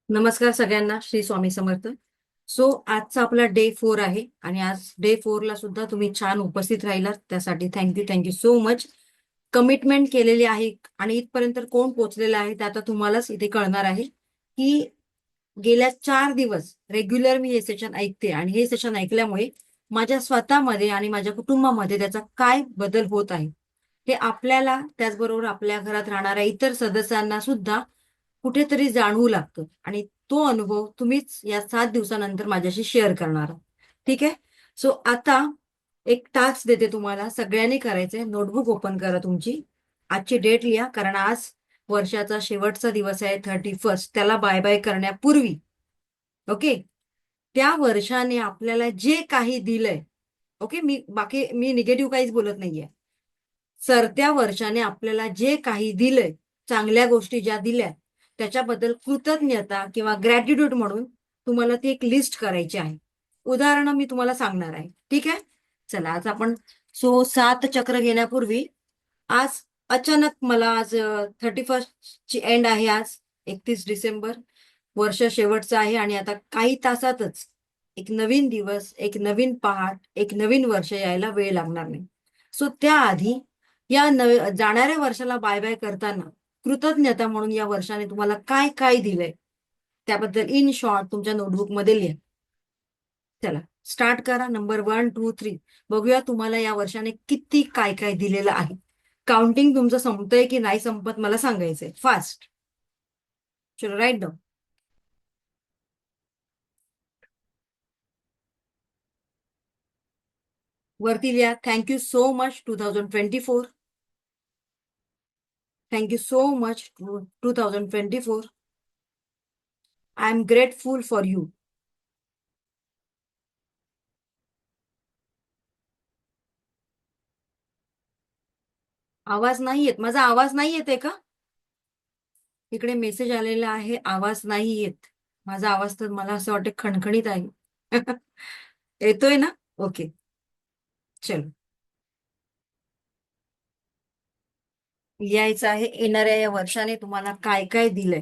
नमस्कार सगळ्यांना. श्री स्वामी समर्थ. सो आजचा आपला डे 4 आहे आणि आज डे 4 ला सुद्धा तुम्ही छान उपस्थित राहिलात त्यासाठी थँक्यू सो मच. कमिटमेंट केलेली आहे आणि इथपर्यंत कोण पोहोचलेलं आहे ते आता तुम्हालाच इथे कळणार आहे की गेल्या 4 दिवस रेग्युलर मी हे सेशन ऐकते आणि हे सेशन ऐकल्यामुळे माझ्या स्वतःमध्ये आणि माझ्या कुटुंबामध्ये त्याचा काय बदल होत आहे हे आपल्याला, त्याचबरोबर आपल्या घरात राहणाऱ्या इतर सदस्यांना सुद्धा कुठेतरी जाणवू लागतं आणि तो अनुभव तुम्हीच या 7 दिवसानंतर माझ्याशी शेअर करणार आहात. ठीक आहे. सो आता एक टास्क देते तुम्हाला, सगळ्यांनी करायचंय. नोटबुक ओपन करा तुमची, आजची डेट लिहा, कारण आज वर्षाचा शेवटचा दिवस आहे 31. त्याला बाय बाय करण्यापूर्वी, ओके, त्या वर्षाने आपल्याला जे काही दिलंय, ओके, मी निगेटिव्ह काहीच बोलत नाहीये. सरत्या वर्षाने आपल्याला जे काही दिलंय, चांगल्या गोष्टी ज्या दिल्या, त्याच्याबद्दल कृतज्ञता किंवा ग्रॅटिट्यूड म्हणून तुम्हाला ती एक लिस्ट करायची आहे. उदाहरणं मी तुम्हाला सांगणार आहे. ठीक आहे. चला, आज आपण 7 चक्र घेण्यापूर्वी आज अचानक मला आज 31 ची एंड आहे. आज 31 डिसेंबर, वर्ष शेवटचं आहे आणि आता काही तासातच एक नवीन दिवस, एक नवीन पहाट, एक नवीन वर्ष यायला वेळ लागणार नाही. सो त्याआधी या जाणाऱ्या वर्षाला बाय बाय करताना कृतज्ञता म्हणून या वर्षाने तुम्हाला काय काय दिलंय त्याबद्दल इन शॉर्ट तुमच्या नोटबुकमध्ये लिहा. चला, स्टार्ट करा. नंबर 1, 2, 3. बघूया तुम्हाला या वर्षाने किती काय काय दिलेलं आहे. काउंटिंग तुमचं संपतंय की नाही संपत मला सांगायचंय. फास्ट. चलो, राईट डाऊन. वरती लिहा, thank you so much 2024. Thank you so much 2024. I am grateful for you. आवाज नाही येत. माझा आवाज नाही येते का? इकडे मेसेज आलेला आहे, आवाज नाही येत. माझा आवाज तर मला असं वाटतं खणखणीत आहे. येतोय ना? ओके, चलो. लिहायचं आहे, येणाऱ्या या वर्षाने तुम्हाला काय काय दिलंय.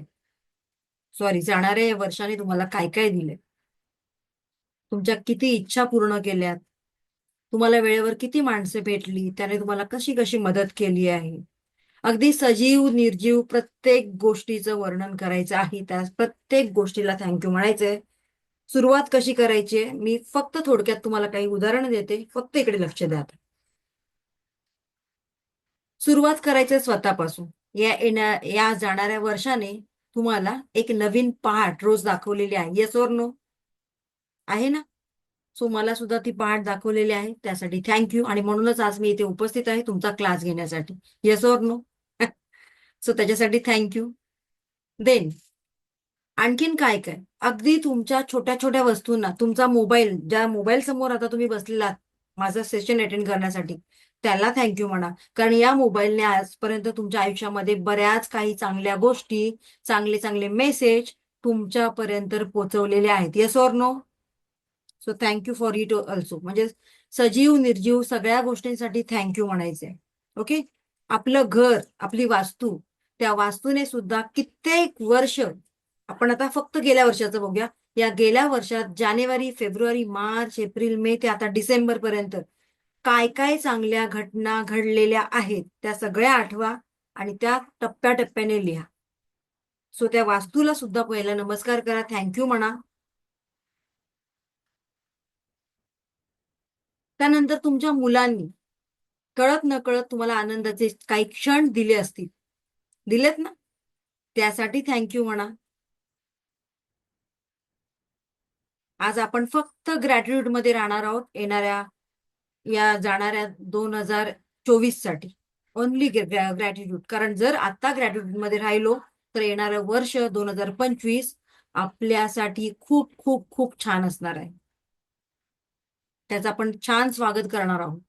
सॉरी, जाणाऱ्या या वर्षाने तुम्हाला काय काय दिलंय. तुमच्या किती इच्छा पूर्ण केल्यात, तुम्हाला वेळेवर किती माणसं भेटली, त्याने तुम्हाला कशी कशी मदत केली आहे. अगदी सजीव निर्जीव प्रत्येक गोष्टीचं वर्णन करायचं आहे. त्या प्रत्येक गोष्टीला थँक्यू म्हणायचंय. सुरुवात कशी करायची मी फक्त थोडक्यात तुम्हाला काही उदाहरणं देते, फक्त इकडे लक्ष द्या. सुरुवात करायचं स्वतःपासून. या जाणाऱ्या वर्षाने तुम्हाला एक नवीन पहाट रोज दाखवलेली आहे. Yes or no? आहे ना? सो मला सुद्धा ती पहाट दाखवलेली आहे, त्यासाठी थँक्यू. आणि म्हणूनच आज मी इथे उपस्थित आहे तुमचा क्लास घेण्यासाठी. Yes or no? सो त्याच्यासाठी थँक्यू. देन आणखीन काय काय, अगदी तुमच्या छोट्या छोट्या वस्तूंना, तुमचा मोबाईल, ज्या मोबाईल समोर आता तुम्ही बसलेला माझं सेशन अटेंड करण्यासाठी, त्याला थँक्यू म्हणा. कारण या मोबाईलने आजपर्यंत तुमच्या आयुष्यामध्ये बऱ्याच काही चांगल्या गोष्टी, चांगले चांगले मेसेज तुमच्यापर्यंत पोहोचवलेले आहेत. Yes or no? So thank you for it also. म्हणजे सजीव निर्जीव सगळ्या गोष्टींसाठी थँक्यू म्हणायचंय. ओके. आपलं घर, आपली वास्तू, त्या वास्तूने सुद्धा कित्येक वर्ष, आपण आता फक्त गेल्या वर्षाचं बघूया. या गेल्या वर्षात जानेवारी, फेब्रुवारी, मार्च, एप्रिल, मे ते आता डिसेंबर पर्यंत काय काय चांगल्या घटना घडलेल्या आहेत त्या सगळ्या आठवा आणि त्या टप्प्याटप्प्याने लिहा. सो त्या वास्तूला सुद्धा पहिला नमस्कार करा, थँक्यू म्हणा. त्यानंतर तुमच्या मुलांनी कळत नकळत तुम्हाला आनंदाचे काही क्षण दिले असतील, दिलेत ना, त्यासाठी थँक्यू म्हणा. आज आपण फक्त ग्रॅटिट्यूड मध्ये राहणार आहोत येणाऱ्या या जाणाऱ्या 2024 साठी. Only gratitude. कारण जर आता ग्रॅटिट्यूड मध्ये राहिलो तर येणारं वर्ष 2025 आपल्यासाठी खूप खूप खूप छान असणार आहे. त्याचं आपण छान स्वागत करणार आहोत.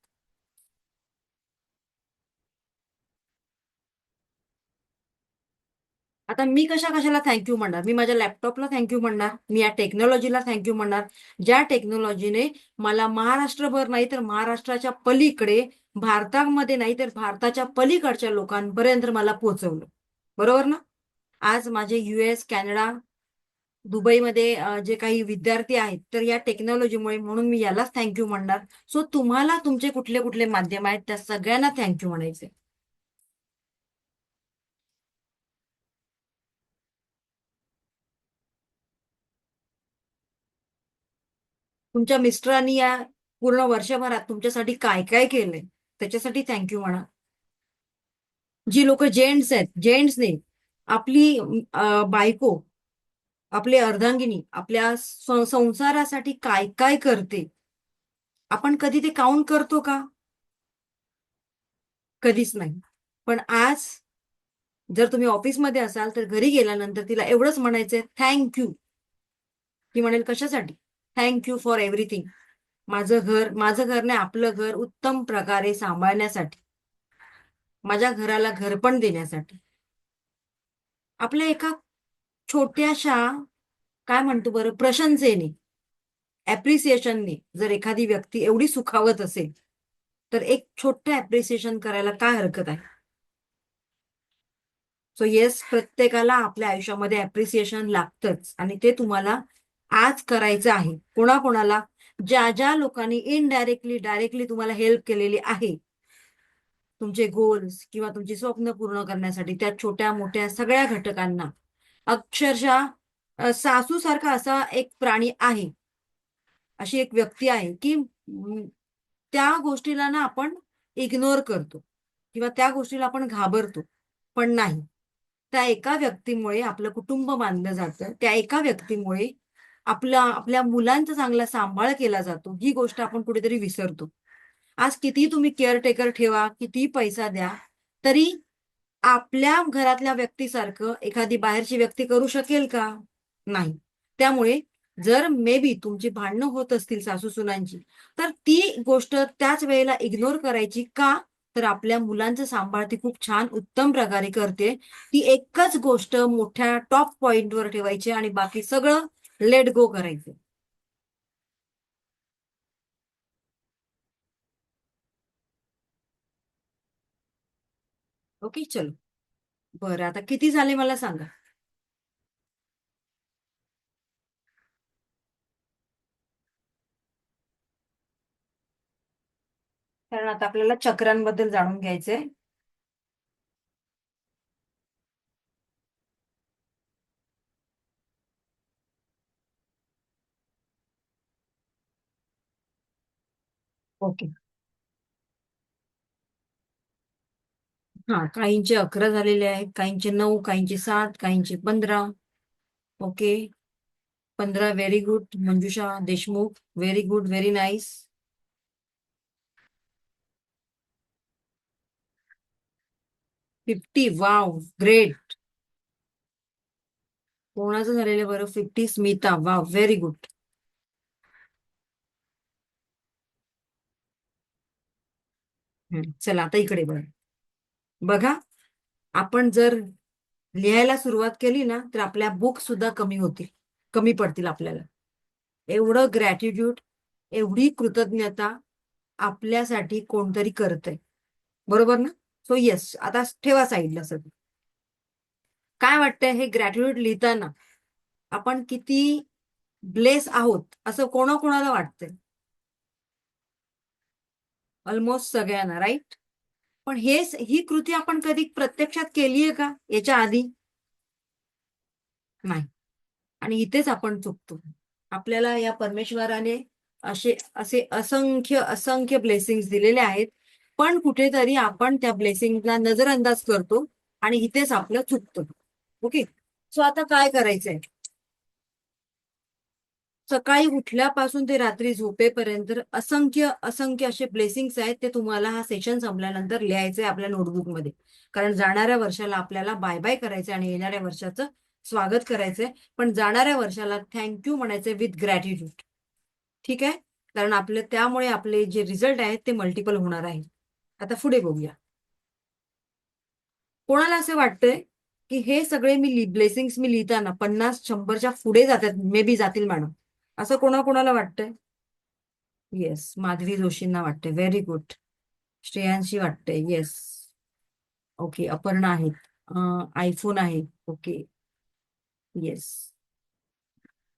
आता मी कशाला थँक्यू म्हणणार? मी माझ्या लॅपटॉपला थँक्यू म्हणणार, मी या टेक्नॉलॉजीला थँक्यू म्हणणार, ज्या टेक्नॉलॉजीने मला महाराष्ट्रभर नाही तर महाराष्ट्राच्या पलीकडे, भारतामध्ये नाही तर भारताच्या पलीकडच्या लोकांपर्यंत मला पोहोचवलं. बरोबर ना? आज माझे US, कॅनडा, दुबईमध्ये जे काही विद्यार्थी आहेत, तर या टेक्नॉलॉजीमुळे, म्हणून मी यालाच थँक्यू म्हणणार. सो तुम्हाला तुमचे कुठले कुठले माध्यम आहेत त्या सगळ्यांना थँक्यू म्हणायचे. तुमच्या मिस्टरांनी या पूर्ण वर्षभरात तुमच्यासाठी काय काय केलंय त्याच्यासाठी थँक्यू म्हणा. जी लोक जेंट्स आहेत, जेंट्स नाही, आपली बायको, आपली अर्धांगिनी आपल्या संसारासाठी काय काय करते, आपण कधी ते काउंट करतो का? कधीच नाही. पण आज जर तुम्ही ऑफिसमध्ये असाल तर घरी गेल्यानंतर तिला एवढंच म्हणायचंय, थँक्यू. ती म्हणेल कशासाठी? Thank you for everything. माझं घर नाही, आपलं घर उत्तम प्रकारे सांभाळण्यासाठी, माझ्या घराला घरपण देण्यासाठी. आपल्या एका छोट्याशा, काय म्हणतो बरं, प्रशंसेने, ऍप्रिसिएशनने जर एखादी व्यक्ती एवढी सुखावत असेल, तर एक छोटं ऍप्रिसिएशन करायला काय हरकत आहे? सो येस, प्रत्येकाला आपल्या आयुष्यामध्ये ऍप्रिसिएशन लागतंच, आणि ते तुम्हाला आज करायचं आहे. कोणाकोणाला? ज्या ज्या लोकांनी इनडायरेक्टली डायरेक्टली तुम्हाला हेल्प केलेली आहे, तुमचे गोल्स किंवा तुमची स्वप्न पूर्ण करण्यासाठी, त्या छोट्या मोठ्या सगळ्या घटकांना. अक्षरशः सासू सारखा असा एक प्राणी आहे, अशी एक व्यक्ती आहे की त्या गोष्टीला ना आपण इग्नोर करतो किंवा त्या गोष्टीला आपण घाबरतो. पण नाही, त्या एका व्यक्तीमुळे आपलं कुटुंब बांधलं जातं, त्या एका व्यक्तीमुळे आपल्या मुलांचा चांगला सांभाळ केला जातो. ही गोष्ट आपण कुठेतरी विसरतो. आज किती तुम्ही केअरटेकर ठेवा, किती पैसा द्या, तरी आपल्या घरातल्या व्यक्तीसारखं एखादी बाहेरची व्यक्ती करू शकेल का? नाही. त्यामुळे जर मे बी तुमची भांडणं होत असतील सासू-सुनांची, तर ती गोष्ट त्याच वेळेला इग्नोर करायची का? तर आपल्या मुलांचा सांभाळ ती खूप छान उत्तम प्रकारे करते. ती एकच गोष्ट मोठ्या टॉप पॉइंटवर ठेवायची आणि बाकी सगळं लेट गो करायचं. ओके, चलो. बरं, आता किती झाले मला सांगा. कारण आता आपल्याला चक्रांबद्दल जाणून घ्यायचंय. ओके. हा, काहींचे 11 झालेले आहेत, काहींचे 9, काहींचे 7, काहींचे 15. Okay. 15, very good. Manjusha Deshmukh, very good, very nice. 50, wow, great. कोणाचं झालेलं बरं? 50, स्मिता, वाव, व्हेरी गुड. चला आता इकडे बघा. बघा, आपण जर लिहायला सुरुवात केली ना, तर आपल्या बुक सुद्धा कमी होतील, कमी पडतील आपल्याला. एवढं ग्रॅटिट्यूड, एवढी कृतज्ञता आपल्यासाठी कोणतरी करतंय. बरोबर ना? सो येस, आता ठेवा साईडला सगळं. काय वाटतंय हे ग्रॅटिट्यूड लिहिताना आपण किती ब्लेस आहोत असं कोणाकोणाला वाटतंय? ऑलमोस्ट सगळ्यांना, राईट? पण ही कृती आपण कधी प्रत्यक्षात केलीये का याच्या आधी? नाही. आणि इथेच आपण चुकतो. आपल्याला या परमेश्वराने असे असे असंख्य असंख्य ब्लेसिंग्स दिलेले आहेत, पण कुठेतरी आपण त्या ब्लेसिंगला नजरअंदाज करतो आणि इथेच आपलं चुकतं. ओके. सो आता काय करायचंय? सकाळी उठल्यापासून ते रात्री झोपेपर्यंत असंख्य असंख्य असे ब्लेसिंग्स आहेत, ते तुम्हाला हा सेशन संपल्यानंतर लिहायचंय आपल्या नोटबुकमध्ये. कारण जाणाऱ्या वर्षाला आपल्याला बाय बाय करायचंय आणि येणाऱ्या वर्षाचं स्वागत करायचंय. पण जाणाऱ्या वर्षाला थँक्यू म्हणायचंय विथ ग्रॅटिट्यूड. ठीक आहे? कारण त्यामुळे आपले जे रिझल्ट आहेत ते मल्टिपल होणार आहे. आता पुढे बघूया. कोणाला असं वाटतंय की हे सगळे ब्लेसिंग्स मी लिहिताना 50-100च्या पुढे जातात, मे बी जातील मॅडम, असं कोणाकोणाला वाटतंय? येस, माधवी जोशींना वाटते, व्हेरी गुड. श्रेयांशी वाटते, येस. ओके, अपर्णा आहेत, आयफोन आहे, ओके, येस.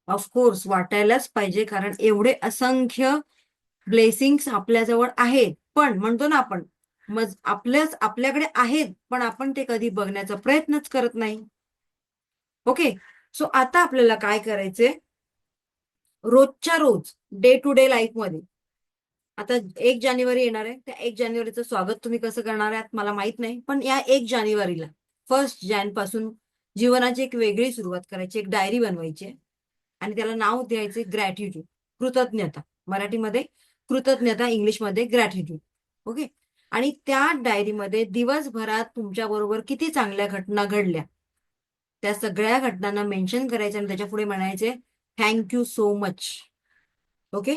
ऑफकोर्स वाटायलाच पाहिजे, कारण एवढे असंख्य ब्लेसिंग्स आपल्याजवळ आहेत, पण म्हणतो ना आपण, मग आपल्याकडे आहेत, पण आपण ते कधी बघण्याचा प्रयत्नच करत नाही. ओके, सो आता आपल्याला काय करायचंय, रोजच्या रोज डे टू डे लाईफ मध्ये, आता 1 जानेवारी येणार आहे, त्या 1 जानेवारीचं स्वागत तुम्ही कसं करणार आहात मला माहित नाही, पण या 1 जानेवारीला 1 जान पासून जीवनाची एक वेगळी सुरुवात करायची, एक डायरी बनवायची आहे आणि त्याला नाव द्यायचे ग्रॅटिट्यूड, कृतज्ञता. मराठीमध्ये कृतज्ञता, इंग्लिशमध्ये ग्रॅटिट्यूड. ओके, आणि त्या डायरीमध्ये दिवसभरात तुमच्या बरोबर किती चांगल्या घटना घडल्या त्या सगळ्या घटनांना मेन्शन करायचे आणि त्याच्या पुढे म्हणायचे thank you so much. Okay,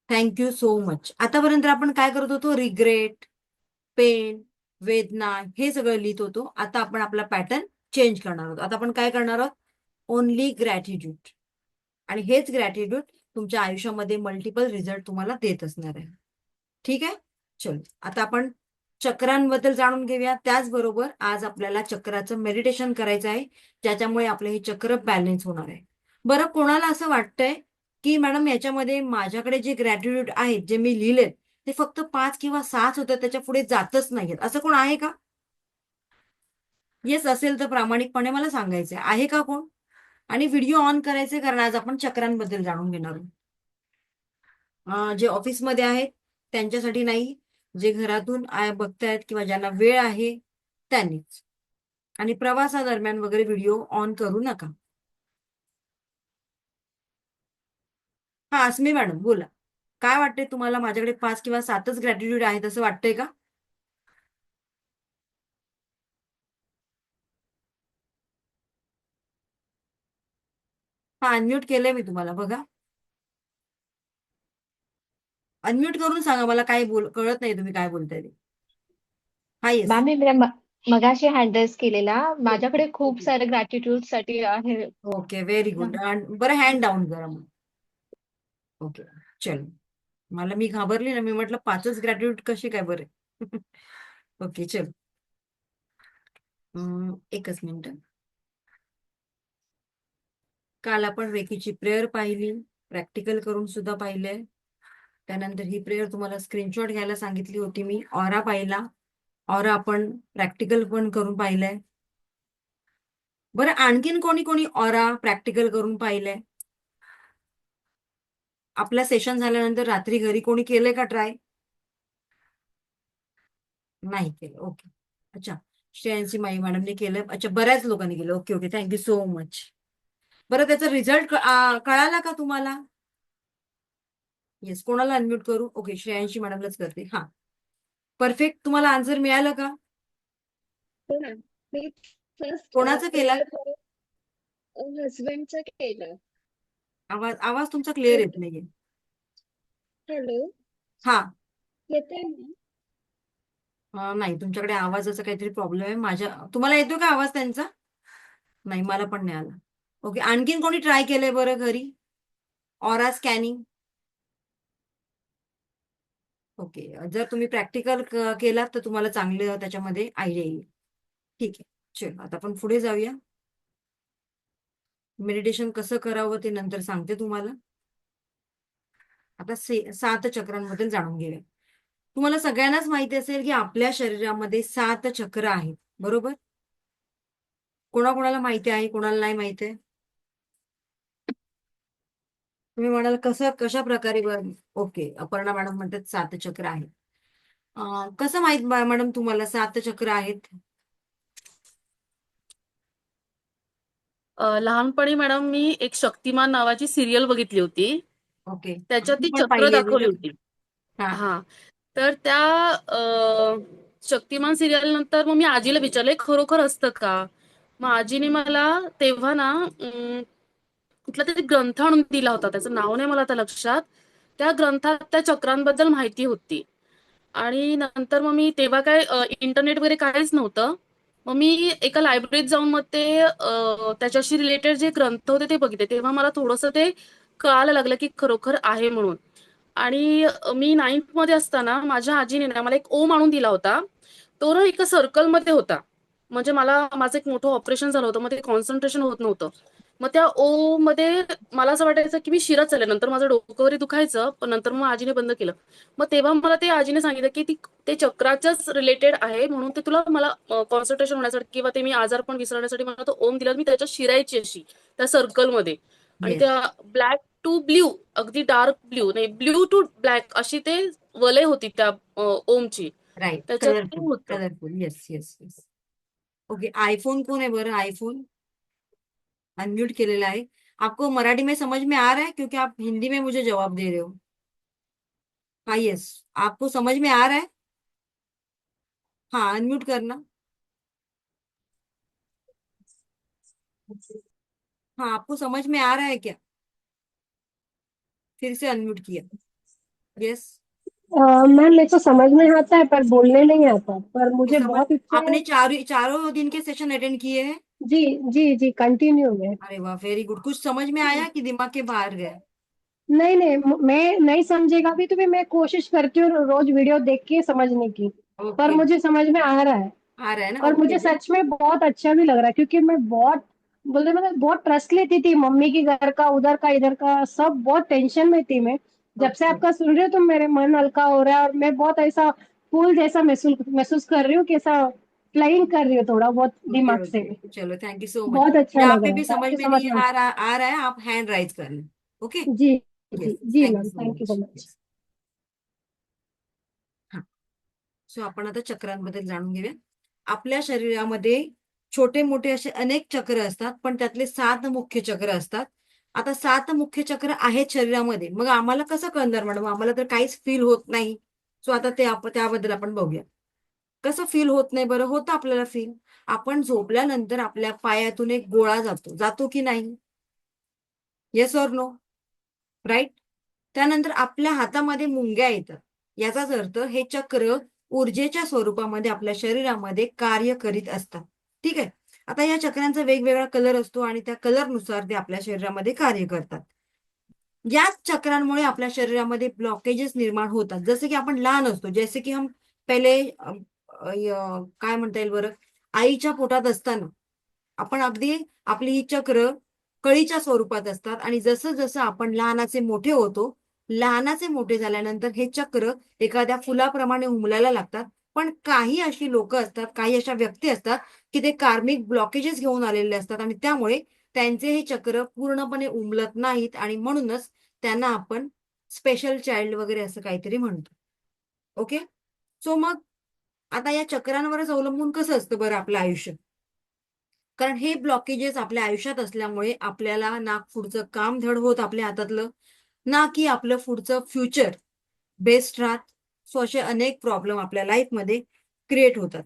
thank you so much. आतापर्यंत आपण काय करत होतो, रिग्रेट, पेन, वेदना, हे सगळं लिहित होतो. आता आपण आपला पॅटर्न चेंज करणार आहोत. आता आपण काय करणार आहोत, ओनली ग्रॅटिट्यूड. आणि हेच ग्रॅटिट्यूड तुमच्या आयुष्यामध्ये मल्टिपल रिझल्ट तुम्हाला देत असणार आहे. ठीक आहे, चलो आता आपण चक्रांबद्दल जाणून घेऊया. त्याचबरोबर आज आपल्याला चक्राचं मेडिटेशन करायचं आहे, ज्याच्यामुळे आपलं हे चक्र बॅलन्स होणार आहे. बरं, कोणाला असं वाटतंय की मॅडम याच्यामध्ये माझ्याकडे जे ग्रॅटिट्यूड आहेत, जे मी लिहिले, ते फक्त 5 किंवा 6 होतं, त्याच्या पुढे जातच नाहीयेत, असं कोण आहे का? येस असेल तर प्रामाणिकपणे मला सांगायचंय, आहे का कोण? आणि व्हिडिओ ऑन करायचे, कारण आज आपण चक्रांबद्दल जाणून घेणार आहोत. जे ऑफिसमध्ये आहेत त्यांच्यासाठी नाही, जे घरातून बघतायत किंवा ज्यांना वेळ आहे त्यांनीच. आणि प्रवासादरम्यान वगैरे व्हिडिओ ऑन करू नका. हा, अस्मी मॅडम बोला, काय वाटतंय तुम्हाला, माझ्याकडे 5 किंवा 7च ग्रॅटिट्यूड आहेत असं वाटतंय का? हा, अनम्यूट केलंय मी तुम्हाला, बघा. अनम्यूट करून सांगा, मला काय कळत नाही तुम्ही काय बोलताय ते. हा, येस. मॅम मी मगाशी हँडल्स केलेला. माझ्याकडे खूप सारे ग्रॅटिट्यूड साठी आहे. Okay, very good. बरं, हँड डाऊन करा मग. ओके, चलो. मी घाबरली ना, मी म्हटलं 5च ग्रॅटिट्यूड कशी काय बरे. ओके, चल. एकच मिनिट. काल आपण रेकीची प्रेयर पाहिली, प्रॅक्टिकल करून सुद्धा पाहिलंय. त्यानंतर ही प्रेयर तुम्हाला स्क्रीनशॉट घ्यायला सांगितली होती मी. ऑरा पाहिला, ऑरा आपण प्रॅक्टिकल पण करून पाहिलंय. बरं, आणखीन कोणी कोणी ऑरा प्रॅक्टिकल करून पाहिलंय? आपल्या सेशन झाल्यानंतर रात्री घरी कोणी केलंय का ट्राय? नाही केलं, ओके. अच्छा, श्रेयांशी माई मॅडमने केलं, अच्छा, बऱ्याच लोकांनी केलं. Okay okay, thank you so much. बरं, त्याचा रिझल्ट कळाला का तुम्हाला? येस, कोणाला अनम्यूट करू? ओके, श्रेयांशी मॅडमलाच करते. हा, परफेक्ट. तुम्हाला आन्सर मिळालं का? हो ना. मी फर्स्ट कोणाचं केलं? प्रेयर हजबंडचं केलं. आवाज आवाज तुमचा क्लिअर येत नाहीये. हॅलो, हा. येते ना? नाही, तुमच्याकडे आवाजाचा काहीतरी प्रॉब्लेम आहे. तुम्हाला येतो का आवाज त्यांचा? नाही, मला पण नाही आला. ओके, आणखीन कोणी ट्राय केलंय बरं घरी ऑरा स्कॅनिंग? ओके, जर तुम्ही प्रॅक्टिकल केलात तर तुम्हाला चांगलं त्याच्यामध्ये आयडिया येईल. ठीक आहे, चल आता आपण पुढे जाऊया. मेडिटेशन कसं करावं ते नंतर सांगते तुम्हाला. आता 7 चक्रांबद्दल जाणून घेऊया. तुम्हाला सगळ्यांनाच माहिती असेल की आपल्या शरीरामध्ये 7 चक्र आहेत, बरोबर? कोणाकोणाला माहिती आहे, कोणाला नाही माहिती आहे? तुम्ही म्हणाल कशा प्रकारे? ओके, अपर्णा मॅडम म्हणतात 7 चक्र आहेत. कसं माहित मॅडम तुम्हाला 7 चक्र आहेत? लहानपणी मॅडम मी एक शक्तिमान नावाची सिरियल बघितली होती. ओके, त्याच्यात ती आम्ही पण चक्र पाहिलेली दाखवली ना. होती. हा. हा, तर त्या शक्तिमान सिरियल नंतर मग मी आजीला विचारले खरोखर असतं का. मग आजीने मला तेव्हा ना कुठला तरी ग्रंथ आणून दिला होता, त्याचं नाव नाही मला आता लक्षात. त्या ग्रंथात त्या चक्रांबद्दल माहिती होती. आणि नंतर मग मी तेव्हा काय इंटरनेट वगैरे काहीच नव्हतं. मग मी एका लायब्ररीत जाऊन मग ते त्याच्याशी रिलेटेड जे ग्रंथ होते ते बघितले. तेव्हा मला थोडंसं ते कळायला लागलं की खरोखर आहे म्हणून. आणि मी 9th मध्ये असताना माझ्या आजीने ना मला एक ओम आणून दिला होता. तो ना एका सर्कलमध्ये होता. म्हणजे माझं एक मोठं ऑपरेशन झालं होतं, मग ते कॉन्सन्ट्रेशन होत नव्हतं. मग त्या ओ मध्ये मला असं वाटायचं की मी शिरत चालले. नंतर माझं डोकं वगैरे दुखायचं, पण नंतर मग आजीने बंद केलं. मग तेव्हा मला ते आजीने सांगितलं की ते चक्राच्याच रिलेटेड आहे, म्हणून ते तुला मला कॉन्सन्ट्रेशन होण्यासाठी किंवा ते मी आजारपण विसरण्यासाठी मला तो ओम दिला. मी त्याच्यात शिरायची अशी त्या सर्कलमध्ये. आणि येस. त्या ब्लॅक टू ब्ल्यू, अगदी डार्क ब्ल्यू नाही, ब्ल्यू टू ब्लॅक अशी ते वलय होती त्या ओमची. राइट. त्याच्यात ते कलरफुल, होतं. Colourful. Yes, yes, yes. Okay, iPhone कौन है बरं? आईफोन अनम्यूट केलेला है। आपको मराठी में समझ में आ रहा है, क्योंकि आप हिंदी में मुझे जवाब दे रहे हो। हाँ, यस। आपको समझ में आ रहा है? हाँ, अनम्यूट करना। हाँ, आपको समझ में आ रहा है क्या? फिर से अनम्यूट किया। यस। मैम मेरे को समझ में आता है पर बोलने नहीं आता, पर ये मुझे समझ, बहुत इच्छा है। आपने चारों दिन के सेशन अटेंड किए हैं? जी जी जी, कंटिन्यू में। अरे वाह, वेरी गुड। कुछ समझ में आया कि दिमाग के बाहर गया? नहीं नहीं, मैं नहीं समझेगा भी तो भी मैं कोशिश करती हूँ रोज वीडियो देख के समझने की। पर ओके। मुझे समझ में आ रहा है। आ रहा है ना? और ओके। मुझे सच में बहुत अच्छा भी लग रहा है, क्योंकि मैं बहुत बोलते मतलब बहुत ट्रस्ट लेती थी मम्मी की, घर का, उधर का, इधर का, सब बहुत टेंशन में थी मैं। जब से ओके। आपका सुन रही हूँ तो मेरे मन हल्का हो रहा है, और मैं बहुत ऐसा फूल जैसा महसूस महसूस कर रही हूँ कि ऐसा फ्लाइंग कर रही हूँ थोड़ा बहुत ओके। दिमाग से। ओके, चलो, थैंक यू सो मच। बहुत अच्छा यहाँ लग पे रहा है, भी समझ थैंक यू में सो मच नहीं मैम। आ रहा है, आप हैंड राइज कर लें। ओके। जी यस, जी जी thank you ma'am, so thank you so much. Much. Yes. हा, सो आपण आता चक्रांबद्दल जाणून घेऊया। आपल्या शरीरामध्ये छोटे मोठे असे अनेक चक्र असतात, पण त्यातले 7 मुख्य चक्र असतात. आता 7 मुख्य चक्र आहेत शरीरामध्ये, मग आम्हाला कसं कळणार मॅडम? आम्हाला तर काहीच फील होत नाही. सो आता त्याबद्दल आपण बघूया. कसं फील होत नाही बरं? होतं आपल्याला फील. आपण झोपल्यानंतर आपल्या पायातून एक गोळा जातो, जातो की नाही? Yes or no? राईट. त्यानंतर आपल्या हातामध्ये मुंग्या येतात. याचाच अर्थ हे चक्र ऊर्जेच्या स्वरूपामध्ये आपल्या शरीरामध्ये कार्य करीत असतात. ठीक आहे. आता या चक्रांचा वेगवेगळा कलर असतो आणि त्या कलरनुसार ते आपल्या शरीरामध्ये कार्य करतात. याच चक्रांमुळे आपल्या शरीरामध्ये ब्लॉकेजेस निर्माण होतात. जसे की आपण लहान असतो, जसे की हम पहिले काय म्हणता येईल बरं, आईच्या पोटात असताना आपण अगदी आपली ही चक्र कळीच्या स्वरूपात असतात, आणि जसं जसं आपण लहानाचे मोठे होतो, लहानाचे मोठे झाल्यानंतर हे चक्र एखाद्या फुलाप्रमाणे उमलायला लागतात. पण काही अशी लोक असतात, काही अशा व्यक्ती असतात की ते कार्मिक ब्लॉकेजेस घेऊन आलेले असतात, आणि त्यामुळे त्यांचे हे चक्र पूर्णपणे उमलत नाहीत, आणि म्हणूनच त्यांना आपण स्पेशल चाइल्ड वगैरे असं काहीतरी म्हणतो. ओके. सो मग आता या चक्रांवरच अवलंबून कसं असतं बरं आपलं आयुष्य? कारण हे ब्लॉकेजेस आपल्या आयुष्यात असल्यामुळे आपल्याला ना पुढचं काम धड होत आपल्या हातातलं, ना की आपलं पुढचं फ्युचर बेस्ट राहत. सो असे अनेक प्रॉब्लेम आपल्या लाईफमध्ये क्रिएट होतात.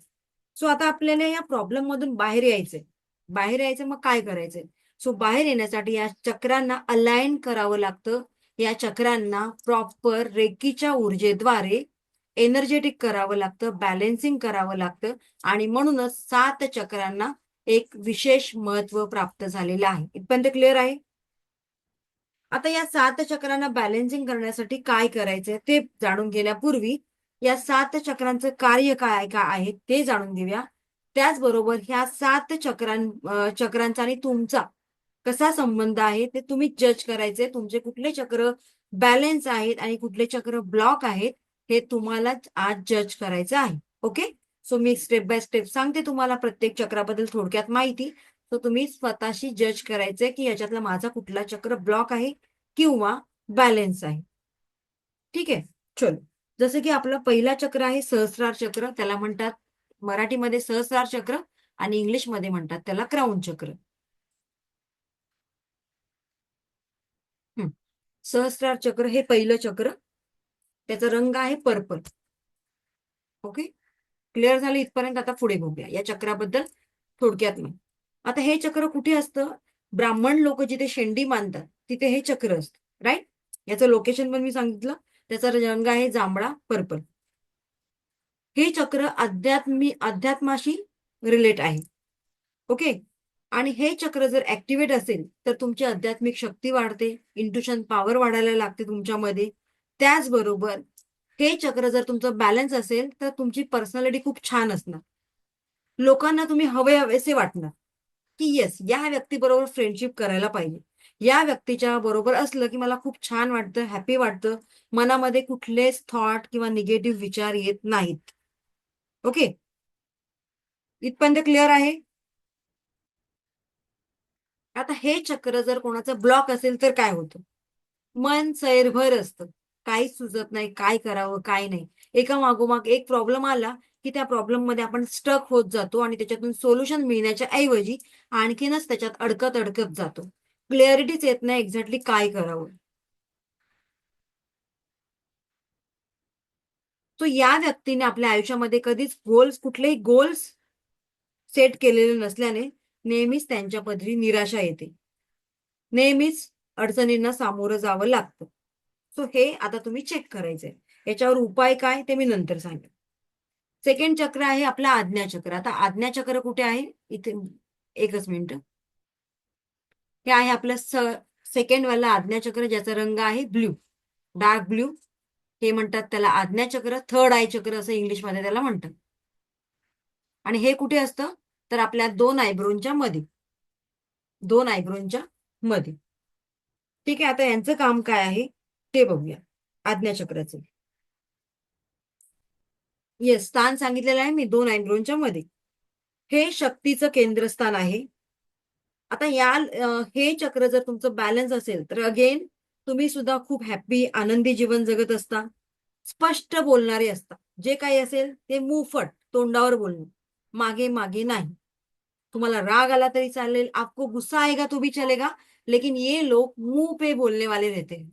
सो आता आपल्याला या प्रॉब्लेम मधून बाहेर यायचंय. बाहेर यायचं, मग काय करायचंय? सो बाहेर येण्यासाठी या चक्रांना अलाइन करावं लागतं. या चक्रांना प्रॉपर रेकीच्या ऊर्जेद्वारे एनर्जेटिक करावं लागतं, बॅलेन्सिंग करावं लागतं, आणि म्हणूनच 7 चक्रांना एक विशेष महत्व प्राप्त झालेलं आहे. इथपर्यंत क्लिअर आहे? आता या 7 चक्रांना बॅलन्सिंग करण्यासाठी काय करायचंय ते जाणून घेण्यापूर्वी या 7 चक्रांचं कार्य काय काय आहे ते जाणून घेऊया. त्याचबरोबर ह्या 7 चक्रांचा आणि तुमचा कसा संबंध आहे ते तुम्ही जज करायचे. तुमचे कुठले चक्र बॅलन्स आहेत आणि कुठले चक्र ब्लॉक आहेत हे तुम्हालाच आज जज करायचं आहे. Okay. So me step by step सांगते तुम्हाला प्रत्येक चक्राबद्दल थोडक्यात माहिती. तर तुम्ही स्वतःशी जज करायचंय की याच्यातला माझा कुठला चक्र ब्लॉक आहे किंवा बॅलन्स आहे. ठीक आहे. चलो, जसं की आपलं पहिला चक्र आहे सहस्रार चक्र. त्याला म्हणतात मराठीमध्ये सहस्रार चक्र, आणि इंग्लिशमध्ये म्हणतात त्याला क्राऊन चक्र. सहस्रार चक्र हे पहिलं चक्र. त्याचा रंग आहे पर्पल. ओके. क्लिअर झालं इथपर्यंत? आता पुढे बघूया या चक्राबद्दल थोडक्यात. मग आता हे चक्र कुठे असतं? ब्राह्मण लोक जिथे शेंडी मानतात तिथे हे चक्र असतं. राईट. याचं लोकेशन पण मी सांगितलं. त्याचा रंग आहे जांभळा, पर्पल. हे चक्र अध्यात्माशी रिलेट आहे. ओके. आणि हे चक्र जर ऍक्टिव्हेट असेल तर तुमची आध्यात्मिक शक्ती वाढते, इंट्युशन पॉवर वाढायला लागते तुमच्यामध्ये. त्याचबरोबर हे चक्र जर तुमचं बॅलन्स असेल तर तुमची पर्सनॅलिटी खूप छान असणार. लोकांना तुम्ही हवे हवेसे वाटणार. की येस, या व्यक्तीबरोबर फ्रेंडशिप करायला पाहिजे. या व्यक्तीच्या बरोबर असलं की मला खूप छान वाटतं, हॅपी वाटतं. मनामध्ये कुठलेच थॉट किंवा निगेटिव्ह विचार येत नाहीत. ओके, इथपर्यंत क्लिअर आहे? आता हे चक्र जर कोणाचं ब्लॉक असेल तर काय होतं? मन सैरभर असतं, काहीच सुचत नाही, काय करावं काय नाही. एका मागोमाग एक प्रॉब्लेम आला की त्या प्रॉब्लेम मध्ये आपण स्टक होत जातो आणि त्याच्यातून सोल्युशन मिळण्याच्या ऐवजी आणखीनच त्याच्यात अडकत अडकत जातो. क्लॅरिटीच येत नाही एक्झॅक्टली काय करावं. तो या व्यक्तीने आपल्या आयुष्यामध्ये कधीच कुठलेही गोल्स सेट केलेले नसल्याने नेहमीच त्यांच्या पदरी निराशा येते. नेहमीच अडचणींना सामोरं जावं लागतं. सो हे आता तुम्ही चेक करायचंय. याच्यावर उपाय काय ते मी नंतर सांगेन. सेकंड चक्र आहे आपला आज्ञाचक्र. आता आज्ञाचक्र कुठे आहे? इथे एकच मिनिट. हे आहे आपलं सेकंड वाला आज्ञाचक्र, ज्याचा रंग आहे ब्ल्यू, डार्क ब्ल्यू. हे म्हणतात त्याला आज्ञाचक्र, थर्ड आय चक्र असं इंग्लिशमध्ये त्याला म्हणतात. आणि हे कुठे असतं? तर आपल्या दोन आयब्रोंच्या मध्ये. दोन आयब्रोंच्या मध्ये. ठीक आहे, आता यांचं काम काय आहे ते बघूया. आज्ञाचक्राचं येस, स्थान सांगितलेलं आहे मी, दोन आयब्रोंच्या मध्ये. हे शक्तीचं केंद्रस्थान आहे. आता हे चक्र जर तुमचं बॅलन्स असेल तर अगेन तुम्ही सुद्धा खूप हॅपी आनंदी जीवन जगत असता. स्पष्ट बोलणारे असता. जे काही असेल ते मुफट तोंडावर बोलणं, मागे मागे नाही. तुम्हाला राग आला तरी चालेल, आपको गुस्सा आएगा तो भी चलेगा, लेकिन ये लोग मुंह पे बोलने वाले रहते हैं.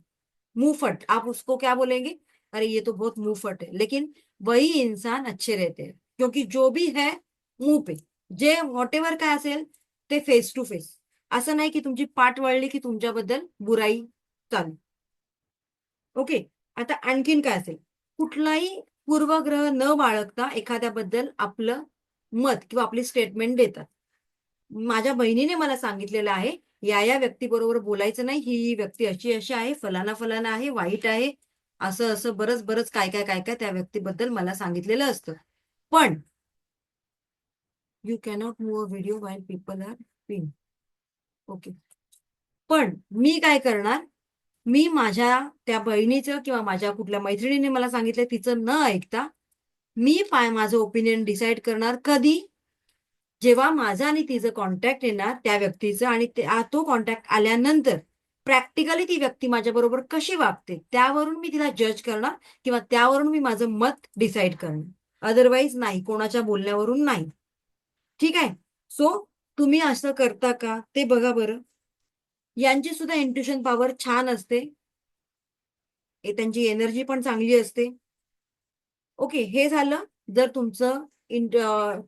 मुंहफट, आप उसको क्या बोलेंगे? अरे ये तो बहुत मुंहफट है, लेकिन वही इंसान अच्छे रहते हैं, क्योंकि जो भी है मुंह पे, जे व्हॉटेवर काय असेल ते फेस टू फेस. असं नाही की तुमची पाठ वळली की तुमच्याबद्दल बुराई चालू. ओके, आता आणखीन काय असेल? कुठलाही पूर्वग्रह न बाळगता एखाद्याबद्दल आपलं मत किंवा आपली स्टेटमेंट देतात. माझ्या बहिणीने मला सांगितलेलं आहे, या व्यक्तीबरोबर बोलायचं नाही, ही व्यक्ती अशी अशी आहे, फलाना फलाना आहे, वाईट आहे, असं असं बरंच बरंच काय काय काय काय त्या व्यक्तीबद्दल मला सांगितलेलं असतं. पण you cannot move a video while people are pin. Okay, पण मी काय करणार? मी माझ्या त्या बहिणीचं किंवा माझ्या कुठल्या मैत्रिणीने मला सांगितलं तिचं न ऐकता मी माझं ओपिनियन डिसाईड करणार. कधी? जेव्हा माझा आणि तिचं कॉन्टॅक्ट येणार त्या व्यक्तीचं, आणि तो कॉन्टॅक्ट आल्यानंतर प्रॅक्टिकली ती व्यक्ती माझ्याबरोबर कशी वागते त्यावरून मी तिला जज करणार किंवा त्यावरून मी माझं मत डिसाईड करणार. अदरवाईज नाही, कोणाच्या बोलण्यावरून नाही. ठीक आहे? सो तुम्ही असं करता का ते बघा बरं. यांची सुद्धा इंट्युशन पॉवर छान असते. त्यांची एनर्जी पण चांगली असते. ओके, हे झालं जर तुमचं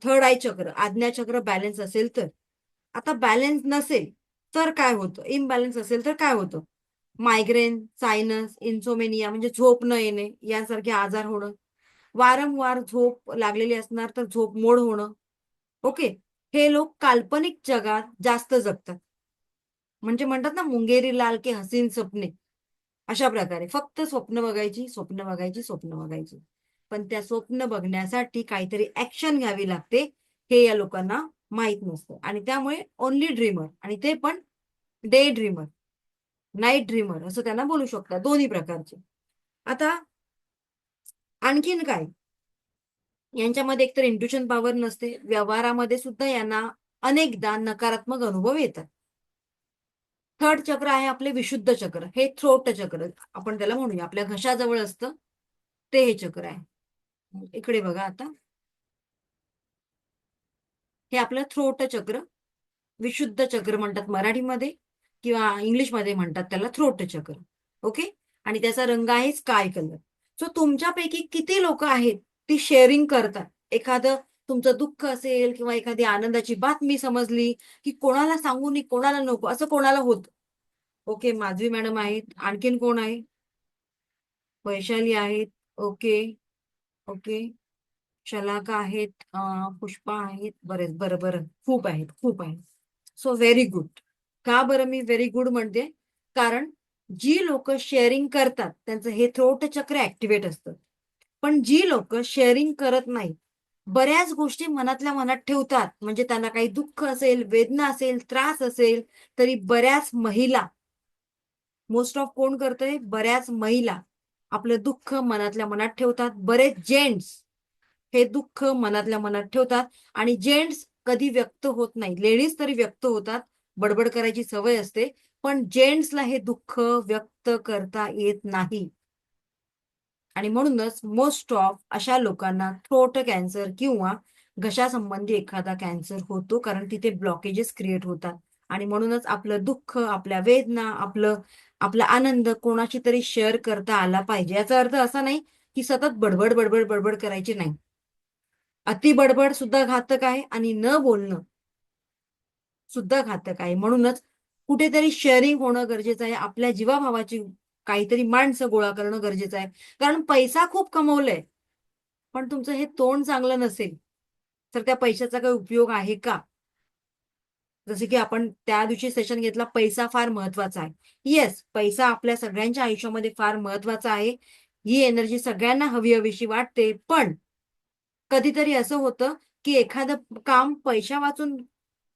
थर्ड आय चक्र, आज्ञाचक्र बॅलन्स असेल तर. आता बॅलन्स नसेल तर काय होतं? इम्बॅलन्स असेल तर काय होतं? मायग्रेन, सायनस, इन्सोमेनिया म्हणजे झोप न येणे यासारखे आजार होणं, वारंवार झोप लागलेली असणार तर झोप मोड होणं. ओके, हे लोक काल्पनिक जगात जास्त जगतात. म्हणजे म्हणतात ना, मुंगेरी लाल के हसीन सपने, अशा प्रकारे फक्त स्वप्न बघायची, स्वप्न बघायची, स्वप्न बघायची. पण त्या स्वप्न बघण्यासाठी काहीतरी ऍक्शन घ्यावी लागते, हे या लोकांना माहित नसतं. आणि त्यामुळे ओनली ड्रीमर, आणि ते पण डे ड्रीमर, नाईट ड्रीमर असं त्यांना बोलू शकतात, दोन्ही प्रकारचे. आता आणखीन काय? यांच्यामध्ये एकतर इंट्युशन पॉवर नसते, व्यवहारामध्ये सुद्धा यांना अनेकदा नकारात्मक अनुभव येतात. थर्ड चक्र आहे आपले विशुद्ध चक्र. हे थ्रोट चक्र आपण त्याला म्हणूया, आपल्या घशाजवळ असतं ते हे चक्र आहे. इकडे बघा आता, हे आपलं थ्रोट चक्र, विशुद्ध चक्र म्हणतात मराठीमध्ये, किंवा इंग्लिशमध्ये म्हणतात त्याला थ्रोट चक्र. ओके, आणि त्याचा रंग आहे स्काय कलर. सो तुमच्यापैकी किती लोक आहेत ती शेअरिंग करतात? एखादं तुमचं दुःख असेल किंवा एखादी आनंदाची बातमी समजली की कोणाला सांगू नये, कोणाला नको, असं कोणाला होतं? ओके, माधवी मॅडम आहेत. आणखीन कोण आहे? वैशाली आहेत. ओके ओके, शलाका आहेत, पुष्पा आहेत. बरेच, बरं बरं, खूप आहेत, खूप आहेत. So very good. का बरं मी व्हेरी गुड म्हणते? कारण जी लोक शेअरिंग करतात त्यांचं हे थ्रोट चक्र ऍक्टिव्हेट असतं. पण जी लोक शेअरिंग करत नाही बऱ्याच गोष्टी मनातल्या मनात ठेवतात. म्हणजे त्यांना काही दुःख असेल, वेदना असेल, त्रास असेल, तरी बऱ्याच महिला, मोस्ट ऑफ कोण करतंय, बऱ्याच महिला आपलं दुःख मनातल्या मनात ठेवतात. बरेच जेंट्स हे दुःख मनातल्या मनात ठेवतात आणि जेंट्स कधी व्यक्त होत नाही. लेडीज तरी व्यक्त होतात, बडबड करायची सवय असते, पण जेंट्सला हे दुःख व्यक्त करता येत नाही. आणि म्हणूनच मोस्ट ऑफ अशा लोकांना थ्रोट कॅन्सर किंवा घशासंबंधी एखादा कॅन्सर होतो, कारण तिथे ब्लॉकेजेस क्रिएट होतात. आणि म्हणूनच आपलं दुःख, आपल्या वेदना, आपला आनंद कोणाशी तरी शेअर करता आला पाहिजे. याचा अर्थ असा नाही की सतत बडबड बडबड बडबड करायची नाही. अति बडबड सुद्धा घातक आहे आणि न बोलणं सुद्धा घातक आहे. म्हणूनच कुठेतरी शेअरिंग होणं गरजेचं आहे. आपल्या जीवाभावाची काहीतरी माणसं गोळा करणं गरजेचं आहे. कारण पैसा खूप कमवलाय, पण तुमचं हे तोंड चांगलं नसेल तर त्या पैशाचा काही उपयोग आहे का? जसे की आपण त्या दिवशी सेशन घेतला, पैसा फार महत्वाचा आहे. येस, पैसा आपल्या सगळ्यांच्या आयुष्यामध्ये फार महत्वाचा आहे. ही एनर्जी सगळ्यांना हवी हवीशी वाटते, पण कधीतरी असं होतं की एखादं काम पैशा वाचून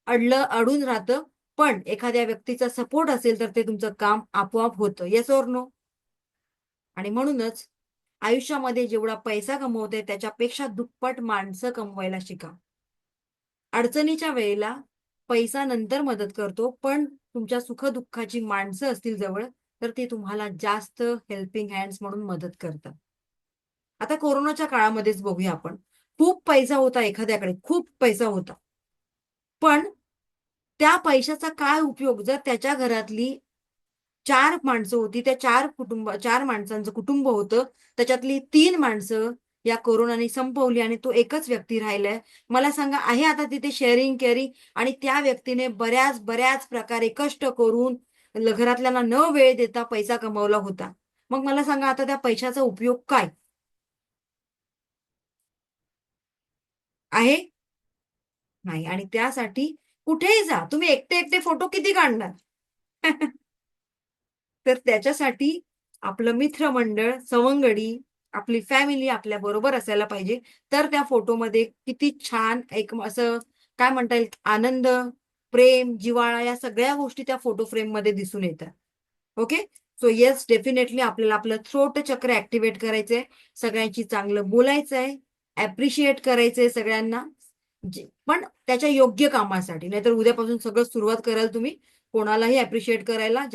अडून राहतं, पण एखाद्या व्यक्तीचा सपोर्ट असेल तर ते तुमचं काम आपोआप होतं. Yes or no? आणि म्हणूनच आयुष्यामध्ये जेवढा पैसा कमवते त्याच्यापेक्षा दुप्पट माणसं कमवायला शिका. अडचणीच्या वेळेला पैसा नंतर मदत करतो, पण तुमच्या सुखदुःखाची माणसं असतील जवळ तर ते तुम्हाला जास्त हेल्पिंग हँड्स म्हणून मदत करतात. आता कोरोनाच्या काळामध्येच बघूया आपण. खूप पैसा होता एखाद्याकडे, खूप पैसा होता, पण त्या पैशाचा काय उपयोग जर त्याच्या घरातली 4 माणसं होती, त्या 4 माणसांचं कुटुंब होतं, त्याच्यातली 3 माणसं या कोरोनाने संपवली आणि तो एकच व्यक्ती राहिलाय. मला सांगा, आहे आता तिथे शेअरिंग केअरिंग? आणि त्या व्यक्तीने बऱ्याच बऱ्याच प्रकारे कष्ट करून घरातल्यांना न वेळ देता पैसा कमवला होता. मग मला सांगा, आता त्या पैशाचा उपयोग काय आहे? नाही. आणि त्यासाठी कुठेही जा, तुम्ही एकटे एकटे फोटो किती काढणार? तर त्याच्यासाठी आपलं मित्रमंडळ, सवंगडी, आपली फॅमिली आपल्या बरोबर असायला पाहिजे. तर त्या फोटोमध्ये किती छान एक असं काय म्हणता येईल, आनंद, प्रेम, जिव्हाळा या सगळ्या गोष्टी त्या फोटो फ्रेम मध्ये दिसून येतात. ओके. सो येस, डेफिनेटली आपल्याला आपलं थ्रोट चक्र ऍक्टिव्हेट करायचंय, सगळ्यांची चांगलं बोलायचंय, ऍप्रिशिएट करायचंय सगळ्यांना, पण त्याच्या योग्य कामासाठी. नाहीतर उद्यापासून सगळं सुरुवात कराल तुम्ही कोणालाही ऍप्रिशिएट करायला,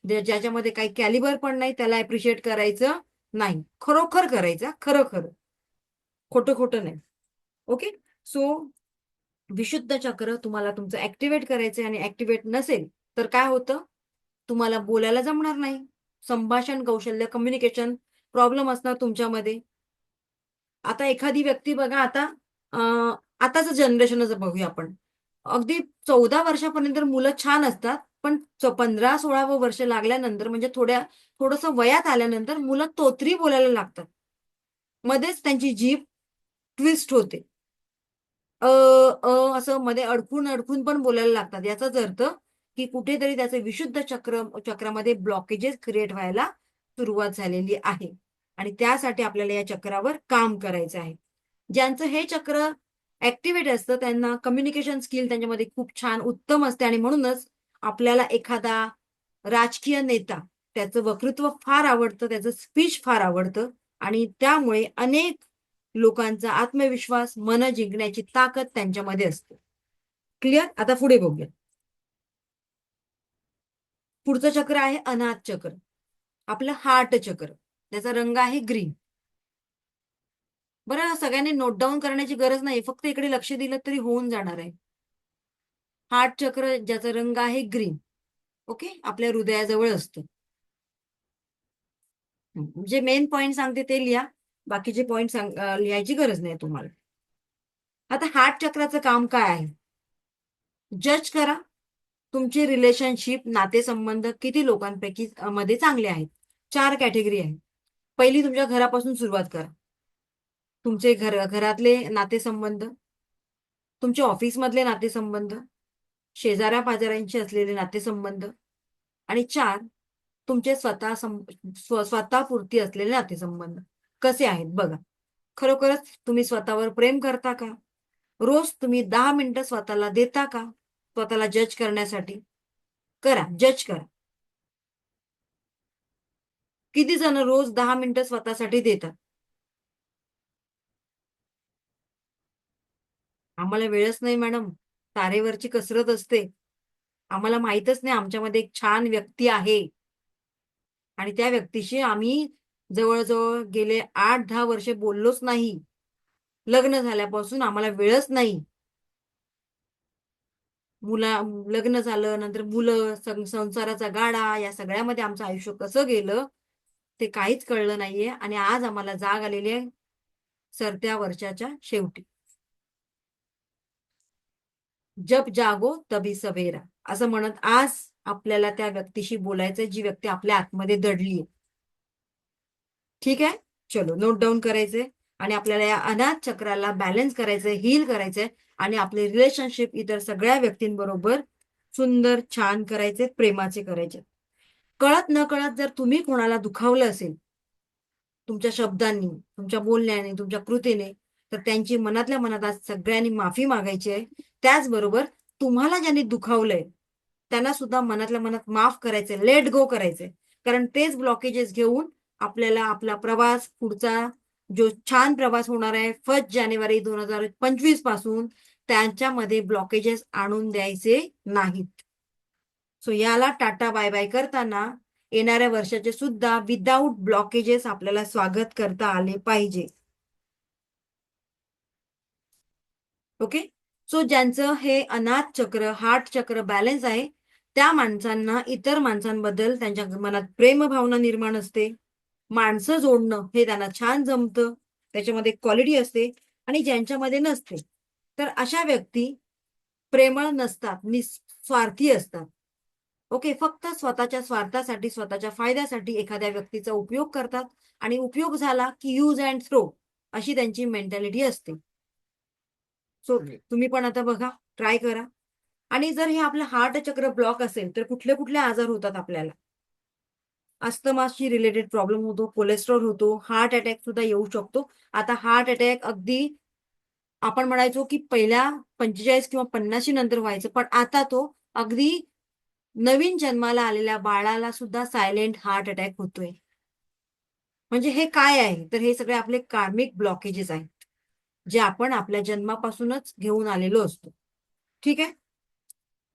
ज्याच्यामध्ये काही कॅलिबर पण नाही त्याला ऍप्रिशिएट करायचं नाही. खरोखर करायचं, खरं खरं, खोटं खोटं नाही. ओके. सो विशुद्ध चक्र तुम्हाला तुमचं ऍक्टिव्हेट करायचंय आणि ऍक्टिव्हेट नसेल तर काय होतं, तुम्हाला बोलायला जमणार नाही. संभाषण कौशल्य, कम्युनिकेशन प्रॉब्लेम असणार तुमच्यामध्ये. आता एखादी व्यक्ती बघा, आताच जनरेशनच बघूया आपण. अगदी 14 वर्षापर्यंत मुलं छान असतात, पण 15-16वं वर्ष लागल्यानंतर म्हणजे थोडंसं वयात आल्यानंतर मुलं तोतरी बोलायला लागतात. मध्येच त्यांची जीभ ट्विस्ट होते. असं मध्ये अडकून अडकून पण बोलायला लागतात. याचाच अर्थ की कुठेतरी त्याचे विशुद्ध चक्रामध्ये ब्लॉकेजेस क्रिएट व्हायला सुरुवात झालेली आहे. आणि त्यासाठी आपल्याला या चक्रावर काम करायचं आहे. ज्यांचं हे चक्र ऍक्टिव्हेट असतं त्यांना कम्युनिकेशन स्किल त्यांच्यामध्ये खूप छान उत्तम असते. आणि म्हणूनच आपल्याला एखादा राजकीय नेता, त्याचं वक्तृत्व फार आवडतं, त्याचं स्पीच फार आवडतं आणि त्यामुळे अनेक लोकांचा आत्मविश्वास, मन जिंकण्याची ताकद त्यांच्यामध्ये असते. क्लिअर? आता पुढे बघूया. पुढचं चक्र आहे अनाहत चक्र, आपलं हार्ट चक्र. त्याचा रंग आहे ग्रीन. बरं, सगळ्यांनी नोट डाऊन करण्याची गरज नाही, फक्त इकडे लक्ष दिलं तरी होऊन जाणार आहे. हार्ट चक्र ज्याचा रंग आहे ग्रीन, ओके, आपल्या हृदयाजवळ असतं. जे मेन पॉइंट सांगते ते लिहा, बाकीचे पॉइंट लिहायची गरज नाही तुम्हाला. आता हार्ट चक्राचं काम काय आहे? जज करा तुमचे रिलेशनशिप, नातेसंबंध किती लोकांपैकी मध्ये चांगले आहेत. 4 कॅटेगरी आहे. पहिली तुमच्या घरापासून सुरुवात करा. तुमचे घरातले नातेसंबंध, तुमचे ऑफिसमधले नातेसंबंध, शेजाऱ्या पाजाऱ्यांशी असलेले नातेसंबंध, आणि 4 तुमचे स्वतःपुरती असलेले नातेसंबंध कसे आहेत बघा. खरोखरच तुम्ही स्वतःवर प्रेम करता का? रोज तुम्ही 10 मिनिटं स्वतःला देता का स्वतःला जज करण्यासाठी? करा, जज करा. किती जण रोज 10 मिनिटं स्वतःसाठी देतात? आम्हाला वेळच नाही मॅडम. तारेवरची कसरत असते. आम्हाला माहीतच नाही आमच्यामध्ये एक छान व्यक्ती आहे आणि त्या व्यक्तीशी आम्ही जवळ-जवळ गेले 8-10 वर्ष बोललोच नाही. लग्न झाल्यापासून आम्हाला वेळच नाही. मुला लग्न झालं, नंतर मुलं, संसाराचा गाडा, या सगळ्यामध्ये आमचं आयुष्य कसं गेलं, ते काहीच कळलं नाहीये आणि आज आम्हाला जाग आलेली आहे सरत्या वर्षाच्या शेवटी. जब जागो तभी सवेरा असं म्हणत आज आपल्याला त्या व्यक्तीशी बोलायचंय, जी व्यक्ती आपल्या आतमध्ये दडलीये. ठीक आहे? चलो नोट डाउन करायचंय आणि आपल्याला या अनाथ चक्राला बॅलन्स करायचंय, हील करायचंय आणि आपले रिलेशनशिप इतर सगळ्या व्यक्तींबरोबर सुंदर, छान करायचे, प्रेमाचे करायचे. कळत नकळत जर तुम्ही कोणाला दुखावलं असेल, तुमच्या शब्दांनी, तुमच्या बोलण्याने, तुमच्या कृतीने, तर त्यांची मनातल्या मनात आज सगळ्यांनी माफी मागायची आहे. त्याचबरोबर तुम्हाला ज्यांनी दुखावलंय, त्यांना सुद्धा मनातल्या मनात माफ करायचंय, लेट गो करायचंय. कारण तेच ब्लॉकेजेस घेऊन आपल्याला आपला प्रवास पुढचा जो छान प्रवास होणार आहे 1 जानेवारी 2025 पासून त्यांच्यामध्ये ब्लॉकेजेस आणून द्यायचे नाहीत. सो याला टाटा बाय बाय करताना येणाऱ्या वर्षाचे सुद्धा विदाऊट ब्लॉकेजेस आपल्याला स्वागत करता आले पाहिजे. ओके. सो ज्यांचं हे अनाथ चक्र, हार्ट चक्र बॅलन्स आहे, त्या माणसांना इतर माणसांबद्दल त्यांच्या मनात प्रेमभावना निर्माण असते. माणसं जोडणं हे त्यांना छान जमतं. त्याच्यामध्ये क्वालिटी असते आणि ज्यांच्यामध्ये नसते, तर अशा व्यक्ती प्रेमळ नसतात, निस्वार्थी असतात. ओके. फक्त स्वतःच्या स्वार्थासाठी, स्वतःच्या फायद्यासाठी एखाद्या व्यक्तीचा उपयोग करतात आणि उपयोग झाला की यूज अँड थ्रो अशी त्यांची मेंटॅलिटी असते. सो तुम्ही पण आता बघा, ट्राय करा. आणि जर हे आपलं हार्ट चक्र ब्लॉक असेल तर कुठले कुठले आजार होतात आपल्याला? अस्थमाशी रिलेटेड प्रॉब्लेम होतो, कोलेस्ट्रॉल होतो, हार्ट अटॅक सुद्धा येऊ शकतो. आता हार्ट अटॅक अगदी आपण म्हणायचो की पहिल्या 45 किंवा 50 नंतर व्हायचं, पण आता तो अगदी नवीन जन्माला आलेल्या बाळाला सुद्धा सायलेंट हार्ट अटॅक होतोय. म्हणजे हे काय आहे? तर हे सगळे आपले कार्मिक ब्लॉकेजेस आहेत, जे आपण आपल्या जन्मापासूनच घेऊन आलेलो असतो. ठीक आहे?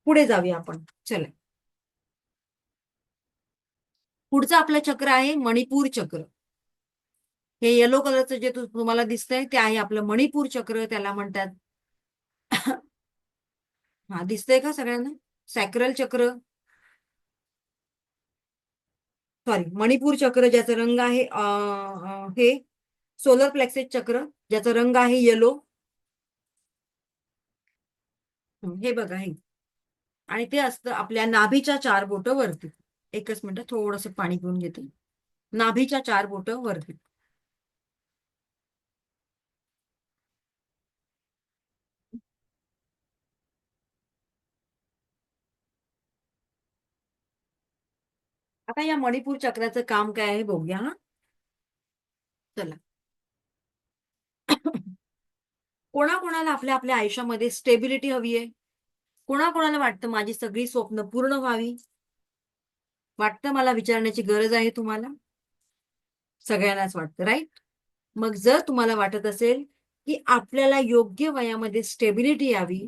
पुढे जाऊया आपण. चला. पुढचं आपलं चक्र आहे मणिपूर चक्र. हे येलो कलरचं जे तुम्हाला दिसतंय ते आहे आपलं मणिपूर चक्र, त्याला म्हणतात. हा, दिसतंय का सगळ्यांना? सॅक्रल चक्र, सॉरी, मणिपूर चक्र ज्याचा रंग आहे हे सोलर प्लेक्सेस चक्र ज्याचा रंग आहे येलो. हे बघा हे, आणि ते असतं आपल्या नाभीच्या 4 बोटं वरती. एकच मिनिट, थोडंसं पाणी पिऊन घेते. नाभीच्या 4 बोटं वरती. आता या मणिपूर चक्राचं काम काय आहे बघूया. हा, चला. कोणाकोणाला आपल्या आपल्या आयुष्यामध्ये स्टेबिलिटी हवी आहे? कोणाकोणाला वाटतं माझी सगळी स्वप्न पूर्ण व्हावी? वाटतं मला विचारण्याची गरज आहे तुम्हाला? सगळ्यांनाच वाटतं, राईट? मग जर तुम्हाला वाटत असेल की आपल्याला योग्य वयामध्ये स्टेबिलिटी यावी,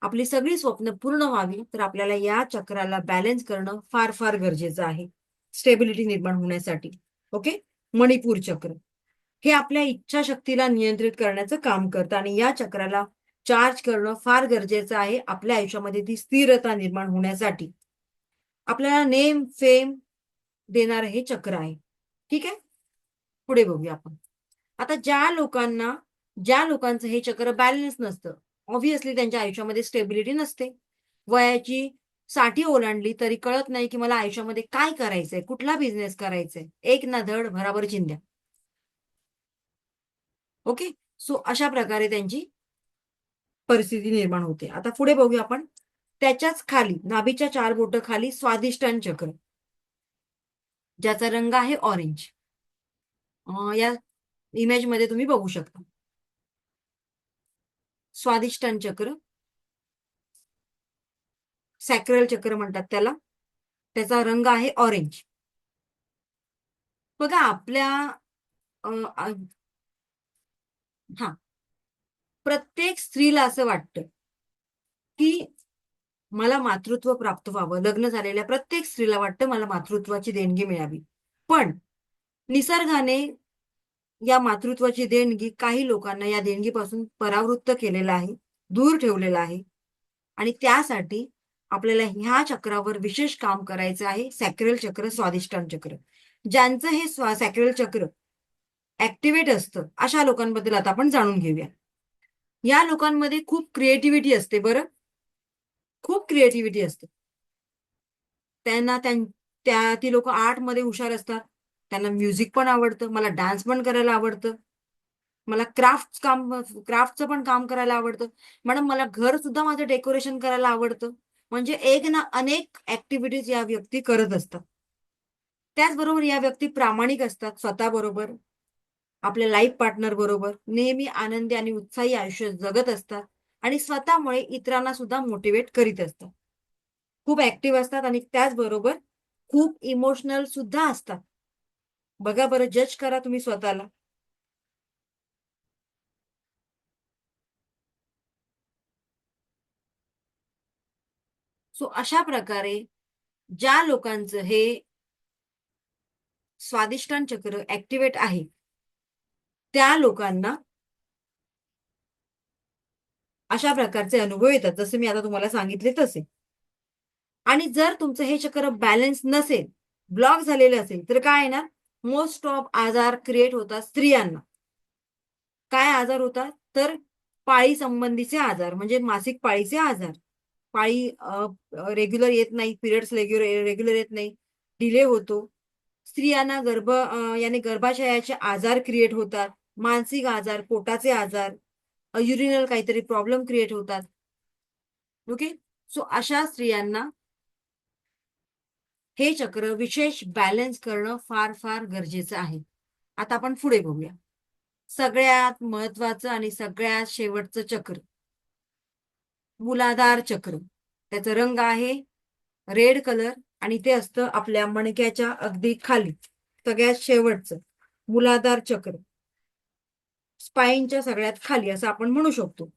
आपली सगळी स्वप्न पूर्ण व्हावी, तर आपल्याला या चक्राला बॅलन्स करणं फार फार गरजेचं आहे स्टेबिलिटी निर्माण होण्यासाठी. ओके. मणिपूर चक्र हे आपल्या इच्छाशक्तीला नियंत्रित करण्याचं काम करतं आणि या चक्राला चार्ज करणं फार गरजेचं आहे आपल्या आयुष्यामध्ये ती स्थिरता निर्माण होण्यासाठी. आपल्याला नेम फेम देणारं हे चक्र आहे. ठीक आहे? पुढे बघूया आपण. आता ज्या लोकांचं हे चक्र बॅलन्स नसतं, ऑब्व्हियसली त्यांच्या आयुष्यामध्ये स्टेबिलिटी नसते. वयाची 60 ओलांडली तरी कळत नाही की मला आयुष्यामध्ये काय करायचंय, कुठला बिझनेस करायचंय, एक ना धड भराभर चिंध्या. ओके. सो अशा प्रकारे त्यांची परिस्थिती निर्माण होते. आता पुढे बघूया आपण. त्याच्याच खाली नाभीच्या 4 बोटं खाली स्वादिष्टान चक्र ज्याचा रंग आहे ऑरेंज. या इमेज मध्ये तुम्ही बघू शकता. स्वादिष्टान चक्र, सॅक्रल चक्र म्हणतात त्याला. त्याचा रंग आहे ऑरेंज. बघा आपल्या हा प्रत्येक स्त्रीला असं वाटतं की मला मातृत्व प्राप्त व्हावं. लग्न झालेल्या प्रत्येक स्त्रीला वाटतं मला मातृत्वाची देणगी मिळावी. पण निसर्गाने या मातृत्वाची देणगी काही लोकांना या देणगीपासून परावृत्त केलेलं आहे, दूर ठेवलेलं आहे. आणि त्यासाठी आपल्याला ह्या चक्रावर विशेष काम करायचं आहे. सॅक्रल चक्र, स्वादिष्टान चक्र. ज्यांचं हे सॅक्रल चक्र ऍक्टिव्हेट असतं अशा लोकांबद्दल आता आपण जाणून घेऊया. या लोकांमध्ये खूप क्रिएटिव्हिटी असते. बरं, खूप क्रिएटिव्हिटी असते. त्यांना ती लोक आर्ट मध्ये हुशार असतात. त्यांना म्युझिक पण आवडतं. मला डान्स पण करायला आवडतं. मला क्राफ्टचं पण काम करायला आवडतं. मॅडम मला घर सुद्धा माझं डेकोरेशन करायला आवडतं. म्हणजे एक ना अनेक ऍक्टिव्हिटीज या व्यक्ती करत असतात. त्याचबरोबर या व्यक्ती प्रामाणिक असतात स्वतःबरोबर, आपल्या लाईफ पार्टनर बरोबर. नेहमी आनंदी आणि उत्साही आयुष्य जगत असतात आणि स्वतःमुळे इतरांना सुद्धा मोटिवेट करीत असतात. खूप ऍक्टिव्ह असतात आणि त्याचबरोबर खूप इमोशनल सुद्धा असतात. बघा बरं, जज करा तुम्ही स्वतःला. सो अशा प्रकारे ज्या लोकांचं हे स्वादिष्टान चक्र ऍक्टिव्हेट आहे त्या लोकांना अशा प्रकारचे अनुभव येतात, जसे मी आता तुम्हाला सांगितले तसे. आणि जर तुमचं हे चक्र बॅलन्स नसेल, ब्लॉक झालेलं असेल, तर काय येणार? मोस्ट ऑफ आजार क्रिएट होतात स्त्रियांना. काय आजार होतात? तर पाळी संबंधीचे आजार, म्हणजे मासिक पाळीचे आजार. पाळी रेग्युलर येत नाही, पिरियड्स रेग्युलर येत नाही, डिले होतो. स्त्रियांना याने गर्भाशयाचे आजार क्रिएट होतात, मानसिक आजार, पोटाचे आजार, युरिनल काहीतरी प्रॉब्लेम क्रिएट होतात. ओके, सो अशा स्त्रियांना हे चक्र विशेष बॅलन्स करणं फार फार गरजेचं आहे. आता आपण पुढे बघूया. सगळ्यात महत्वाचं आणि सगळ्यात शेवटचं चक्र, मूलाधार चक्र. त्याचा रंग आहे रेड कलर आणि ते असतं आपल्या मणक्याच्या अगदी खाली, सगळ्यात शेवटचं मूलाधार चक्र. स्पाईनच्या सगळ्यात खाली असं आपण म्हणू शकतो.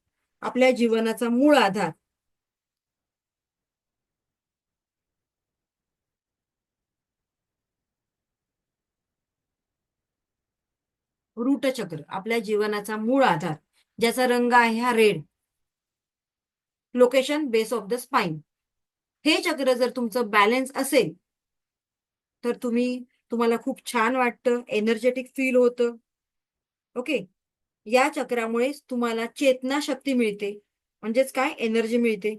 आपल्या जीवनाचा मूळ आधार. रूट चक्र, आपल्या जीवनाचा मूळ आधार, ज्याचा रंग आहे हा red. Location base of the spine. हे चक्र जर तुमचं बॅलन्स असेल तर तुम्हाला खूप छान वाटतं, एनर्जेटिक फील होतं. ओके, या चक्रामुळे तुम्हाला चेतना शक्ती मिळते, म्हणजेच काय, एनर्जी मिळते.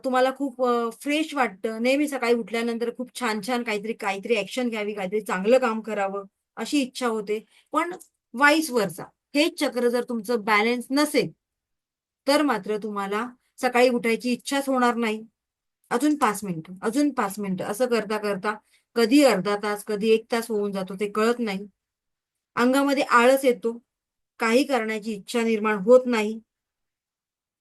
तुम्हाला खूप फ्रेश वाटतं. नेहमी सकाळी उठल्यानंतर खूप छान छान काहीतरी ऍक्शन घ्यावी, काहीतरी चांगलं काम करावं अशी इच्छा होते. पण वाईस वर्सा, हेच चक्र जर तुमचं बॅलन्स नसेल तर मात्र तुम्हाला सकाळी उठायची इच्छाच होणार नाही. अजून 5 मिनिटं, अजून 5 मिनिटं असं करता करता कधी अर्धा तास, कधी 1 तास होऊन जातो ते कळत नाही. अंगामध्ये आळस येतो, काही करण्याची इच्छा निर्माण होत नाही.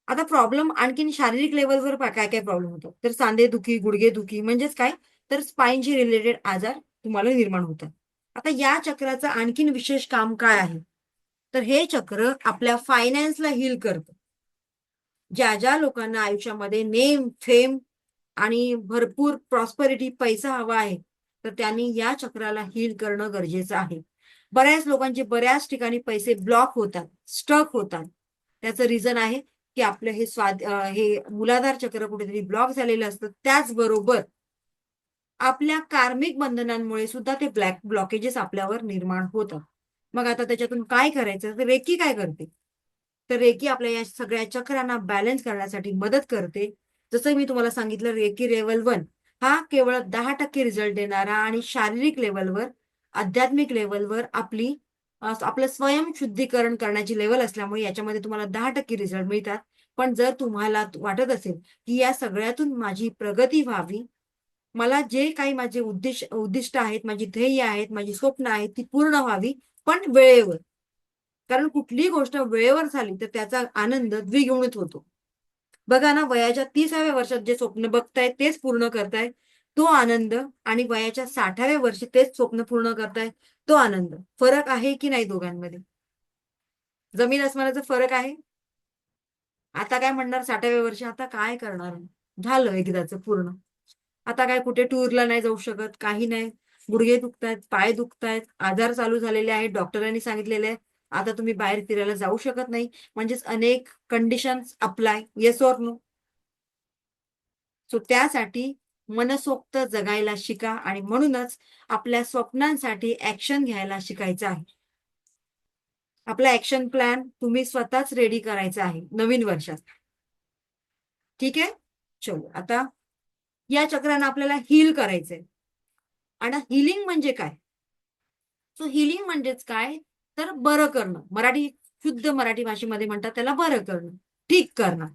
आता प्रॉब्लेम आणखीन शारीरिक लेवलवर काय काय प्रॉब्लेम होतात, तर सांधेदुखी, गुडघेदुखी, म्हणजेच काय, तर स्पाईनशी रिलेटेड आजार तुम्हाला निर्माण होतात. आता या चक्राचं आणखीन विशेष काम काय आहे, तर हे चक्र आपल्या फायनान्सला हील करतं. ज्या लोकांना आयुष्यामध्ये नेम, फेम आणि भरपूर प्रॉस्पेरिटी, पैसा हवा आहे, तर त्यांनी या चक्राला हील करणं गरजेचं आहे. बऱ्याच लोकांचे बऱ्याच ठिकाणी पैसे ब्लॉक होतात, स्टक होतात. त्याचं रिझन आहे की आपलं हे मूलाधार चक्र कुठेतरी ब्लॉक झालेलं असतं. त्याचबरोबर आपल्या कार्मिक बंधनांमुळे सुद्धा ते ब्लॉकेजेस आपल्यावर निर्माण होतात. मग आता त्याच्यातून काय करायचं, तर रेकी काय करते, तर रेकी आपल्या या सगळ्या चक्रांना बॅलन्स करण्यासाठी मदत करते. जसं मी तुम्हाला सांगितलं, रेकी लेवल 1 हा केवळ 10% रिझल्ट देणारा आणि शारीरिक लेवलवर, आध्यात्मिक लेवलवर आपलं स्वयंशुद्धीकरण करण्याची लेवल असल्यामुळे याच्यामध्ये तुम्हाला 10% रिझल्ट मिळतात. पण जर तुम्हाला वाटत असेल की या सगळ्यातून माझी प्रगती व्हावी, मला जे काही माझे उद्दिष्ट आहेत, माझी ध्येय आहेत, माझी स्वप्न आहेत, ती पूर्ण व्हावी, पण वेळेवर. कारण कुठलीही गोष्ट वेळेवर झाली तर त्याचा आनंद द्विगुणित होतो. बघा ना, वयाच्या 30व्या वर्षात जे स्वप्न बघतायत तेच पूर्ण करतायत तो आनंद, आणि वयाच्या 60व्या वर्षी तेच स्वप्न पूर्ण करतायत तो आनंद. फरक आहे की नाही दोघांमध्ये? जमीन अस्मानाचा फरक आहे. आता काय म्हणणार 60व्या वर्षी, आता काय करणार, झालं एकदाचं पूर्ण. आता काय कुठे टूरला नाही जाऊ शकत, काही नाही. गुडघे दुखतायत, पाय दुखतायत, आजार चालू झालेले आहेत, डॉक्टरांनी सांगितलेले आहे आता तुम्ही बाहेर फिरायला जाऊ शकत नाही. म्हणजेच अनेक conditions apply. Yes or no? So त्यासाठी मनसोक्त जगायला शिका, आणि म्हणूनच आपल्या स्वप्नांसाठी ऍक्शन घ्यायला शिकायचं आहे. आपला ऍक्शन प्लॅन तुम्ही स्वतःच रेडी करायचा आहे नवीन वर्षात. ठीक आहे, चलो आता या चक्रानं आपल्याला हील करायचंय. आणि हिलिंग म्हणजे काय? सो हिलिंग म्हणजेच काय, तर बरं करणं. मराठी, शुद्ध मराठी भाषेमध्ये म्हणतात त्याला बरं करणं, ठीक करणं.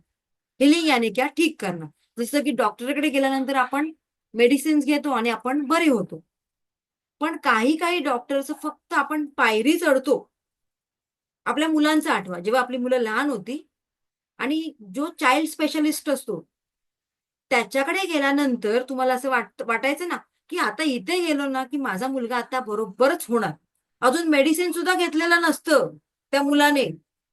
हिलिंग याने क्या, ठीक करणं. जसं की डॉक्टरकडे गेल्यानंतर आपण मेडिसिन्स घेतो आणि आपण बरे होतो. पण काही काही डॉक्टरचं फक्त आपण पायरी चढतो. आपल्या मुलांचं आठवा, जेव्हा आपली मुलं लहान होती आणि जो चाइल्ड स्पेशलिस्ट असतो त्याच्याकडे गेल्यानंतर तुम्हाला असं वाटायचं ना की आता इथे गेलो ना की माझा मुलगा आता बरोबरच होणार. अजून मेडिसिन सुद्धा घेतलेलं नसतं त्या मुलाने.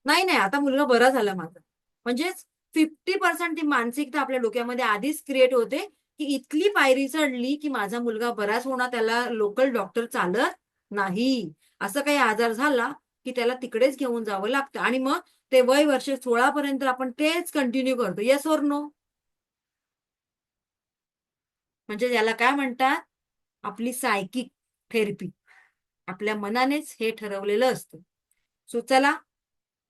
नाही नाही, आता मुलगा बरा झाला माझा. म्हणजेच 50% ती मानसिकता आपल्या डोक्यामध्ये आधीच क्रिएट होते की इथली पायरी चढली की माझा मुलगा बराच होणार, त्याला लोकल डॉक्टर चालत नाही. असं काही आजार झाला की त्याला तिकडेच घेऊन जावं लागतं, आणि मग ते वय वर्ष 16 पर्यंत आपण तेच कंटिन्यू करतो. Yes or no? म्हणजे याला काय म्हणतात, आपली सायकिक थेरपी. आपल्या मनानेच हे ठरवलेलं असतं. सो चला,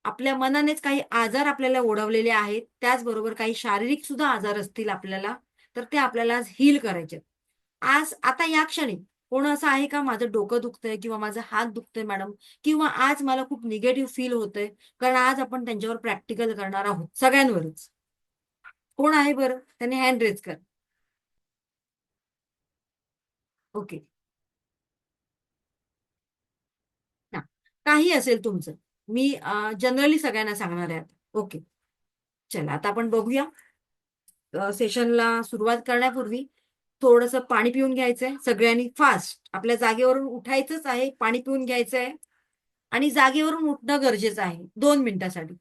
आपल्या मनानेच काही आजार आपल्याला ओढवलेले आहेत, त्याचबरोबर काही शारीरिक सुद्धा आजार असतील आपल्याला, तर ते आपल्याला आज हील करायचे. आज आता या क्षणी कोण असं आहे का, माझं डोकं दुखतंय किंवा माझा हात दुखतोय मॅडम, किंवा आज मला खूप निगेटिव्ह फील होतंय? कारण आज आपण त्यांच्यावर प्रॅक्टिकल करणार आहोत सगळ्यांवरच. कोण आहे बरं? त्यांनी हँड रेज कर. ओके. हा, काही असेल तुमचं, मी जनरली सगळ्यांना सांगणार आहे. ओके, चला आता आपण बघूया. सेशनला सुरुवात करण्यापूर्वी थोडंसं पाणी पिऊन घ्यायचंय सगळ्यांनी. फास्ट आपल्या जागेवरून उठायचंच आहे, पाणी पिऊन घ्यायचंय, आणि जागेवरून उठणं गरजेचं आहे 2 मिनिटासाठी.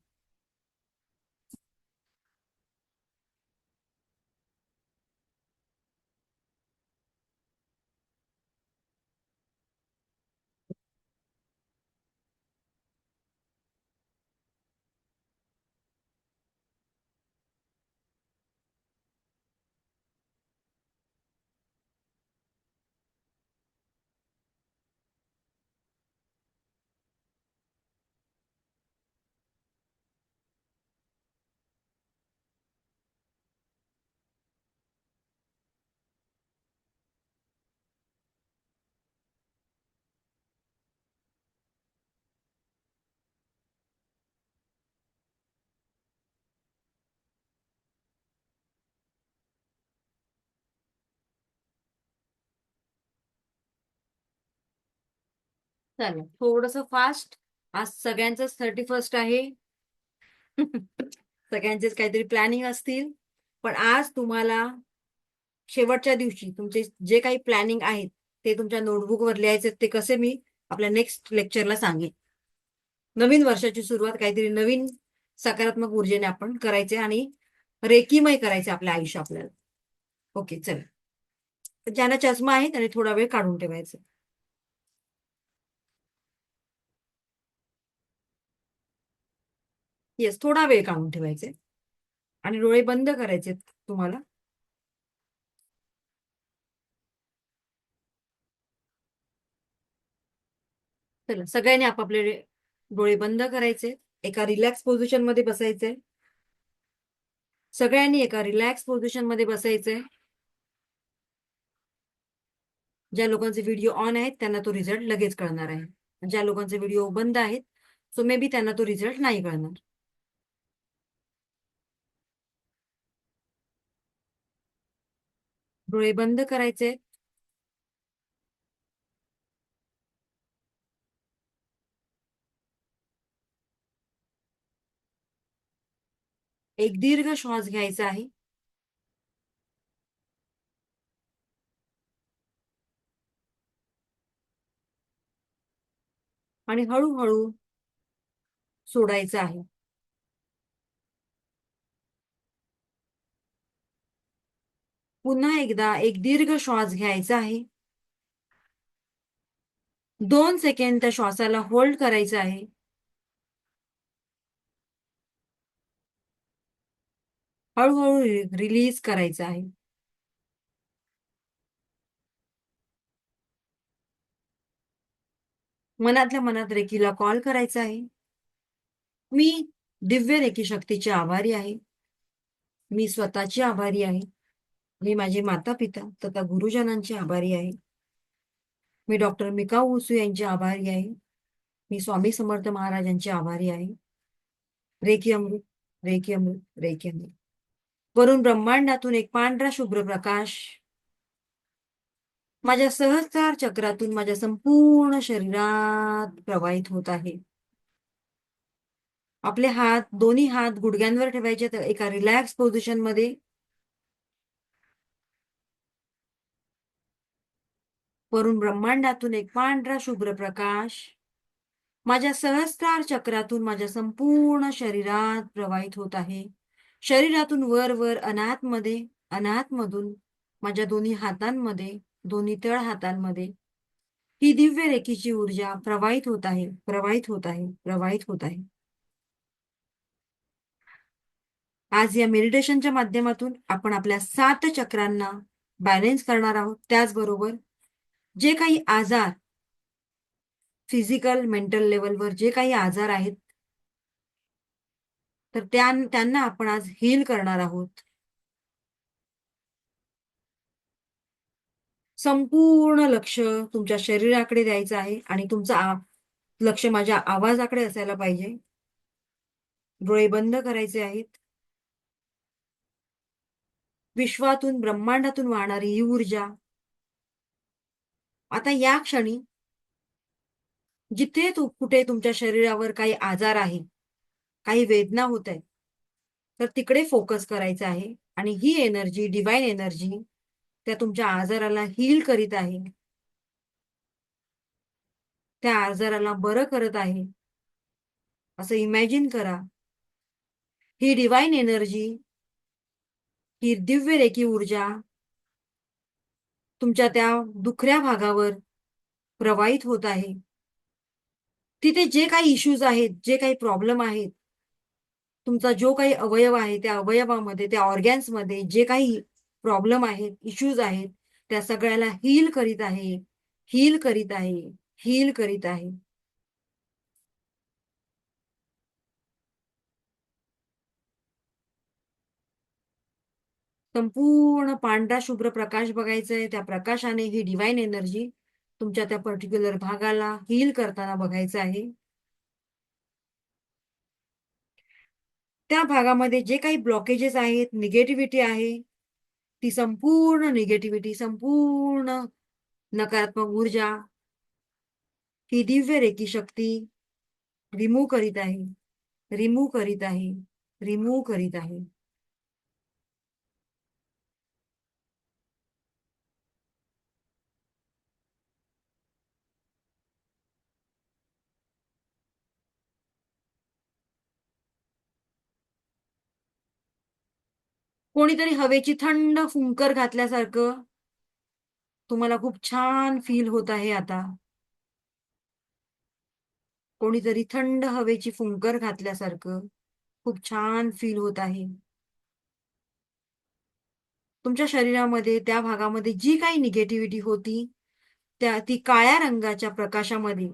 चला थोडस फास्ट. आज सगळ्यांचंच 31st आहे. सगळ्यांचेच काहीतरी प्लॅनिंग असतील, पण आज तुम्हाला शेवटच्या दिवशी तुमचे जे काही प्लॅनिंग आहेत ते तुमच्या नोटबुकवर लिहायचे. ते कसे मी आपल्या नेक्स्ट लेक्चरला सांगेन. नवीन वर्षाची सुरुवात काहीतरी नवीन सकारात्मक ऊर्जेने आपण करायचे आणि रेकीमय करायचे आपल्या आयुष्य आपल्याला. ओके, चला. ज्यांना चष्मा आहे त्याने थोडा वेळ काढून ठेवायचा. येस, थोडा वेळ काढून ठेवायचे आणि डोळे बंद करायचे तुम्हाला. चला, सगळ्यांनी आपापले डोळे बंद करायचे. एका रिलॅक्स पोझिशन मध्ये बसायचे. सगळ्यांनी एका रिलॅक्स पोझिशन मध्ये बसायचंय. ज्या लोकांचे व्हिडिओ ऑन आहेत त्यांना तो रिझल्ट लगेच कळणार आहे. ज्या लोकांचे व्हिडिओ बंद आहेत सो मे बी त्यांना तो रिझल्ट नाही कळणार. डोळे बंद करायचे. एक दीर्घ श्वास घ्यायचा आहे. आणि हळूहळू सोडायचा आहे. पुन्हा एकदा एक दीर्घ श्वास घ्यायचा आहे. 2 सेकंद त्या श्वासाला होल्ड करायचा आहे. हळूहळू रिलीज करायचा आहे. मनातल्या मनात रेकीला कॉल करायचा आहे. मी दिव्य रेकी शक्तीची आभारी आहे. मी स्वतःची आभारी आहे. मी माझे माता पिता तथा गुरुजनांची आभारी आहे. मी डॉक्टर मिकाऊ उसू यांची आभारी आहे. मी स्वामी समर्थ महाराजांची आभारी आहे. रेकी अमृत, रेकी अमृत, रेकी अमृत. वरून ब्रह्मांडातून एक पांढरा शुभ्र प्रकाश माझ्या सहस्रार चक्रातून माझ्या संपूर्ण शरीरात प्रवाहित होत आहे. आपले हात, दोन्ही हात गुडघ्यांवर ठेवायचे एका रिलॅक्स पोझिशन मध्ये. वरून ब्रह्मांडातून एक पांढरा शुभ्र प्रकाश माझ्या सहस्रार चक्रातून माझ्या संपूर्ण शरीरात प्रवाहित होत आहे. शरीरातून वर वर अनाहतमध्ये, अनाहतमधून माझ्या दोन्ही हातांमध्ये, दोन्ही तळ हातांमध्ये ही दिव्य रेखीची ऊर्जा प्रवाहित होत आहे, प्रवाहित होत आहे, प्रवाहित होत आहे. आज या मेडिटेशनच्या माध्यमातून आपण आपल्या 7 चक्रांना बॅलेन्स करणार आहोत. त्याचबरोबर जे काही आजार, फिजिकल मेंटल लेवलवर जे काही आजार आहेत, तर त्यांना आपण आज हील करणार आहोत. संपूर्ण लक्ष तुमच्या शरीराकडे द्यायचं आहे आणि तुमचं लक्ष माझ्या आवाजाकडे असायला पाहिजे. डोळे बंद करायचे आहेत. विश्वातून, ब्रह्मांडातून वाहणारी ही ऊर्जा आता या क्षणी जिथे कुठे तुमच्या शरीरावर काही आजार आहे, काही वेदना होत आहे, तर तिकडे फोकस करायचा आहे. आणि ही एनर्जी, डिवाइन एनर्जी, त्या तुमच्या आजाराला हील करीत आहे, त्या आजाराला बरं करत आहे असं इमॅजिन करा. ही डिवाइन एनर्जी, ही दिव्य रेखी ऊर्जा तुमच्या त्या दुखऱ्या भागावर प्रवाहित होत आहे. तिथे जे काही इश्यूज आहेत, जे काही प्रॉब्लेम आहेत, तुमचा जो काही अवयव आहे त्या अवयवामध्ये, त्या ऑर्गॅन्समध्ये जे काही प्रॉब्लेम आहेत, इश्यूज आहेत, त्या सगळ्याला हील करीत आहे, हील करीत आहे, हील करीत आहे. संपूर्ण पांढरा शुभ्र प्रकाश बघायचा आहे. त्या प्रकाशाने ही डिवाइन एनर्जी तुमच्या त्या पर्टिक्युलर भागाला हील करताना बघायचं आहे. त्या भागामध्ये जे काही ब्लॉकेजेस आहेत, निगेटिव्हिटी आहे, ती संपूर्ण निगेटिव्हिटी, संपूर्ण नकारात्मक ऊर्जा ही दिव्य रेखी शक्ती रिमूव्ह करीत आहे, रिमूव्ह करीत आहे, रिमूव्ह करीत आहे. कोणीतरी हवेची थंड फुंकर घातल्यासारखं तुम्हाला खूप छान फील होत आहे आता. कोणीतरी थंड हवेची फुंकर घातल्यासारखं खूप छान फील होत आहे. तुमच्या शरीरामध्ये, त्या भागामध्ये जी काही निगेटिव्हिटी होती, ती काळ्या रंगाच्या प्रकाशामध्ये,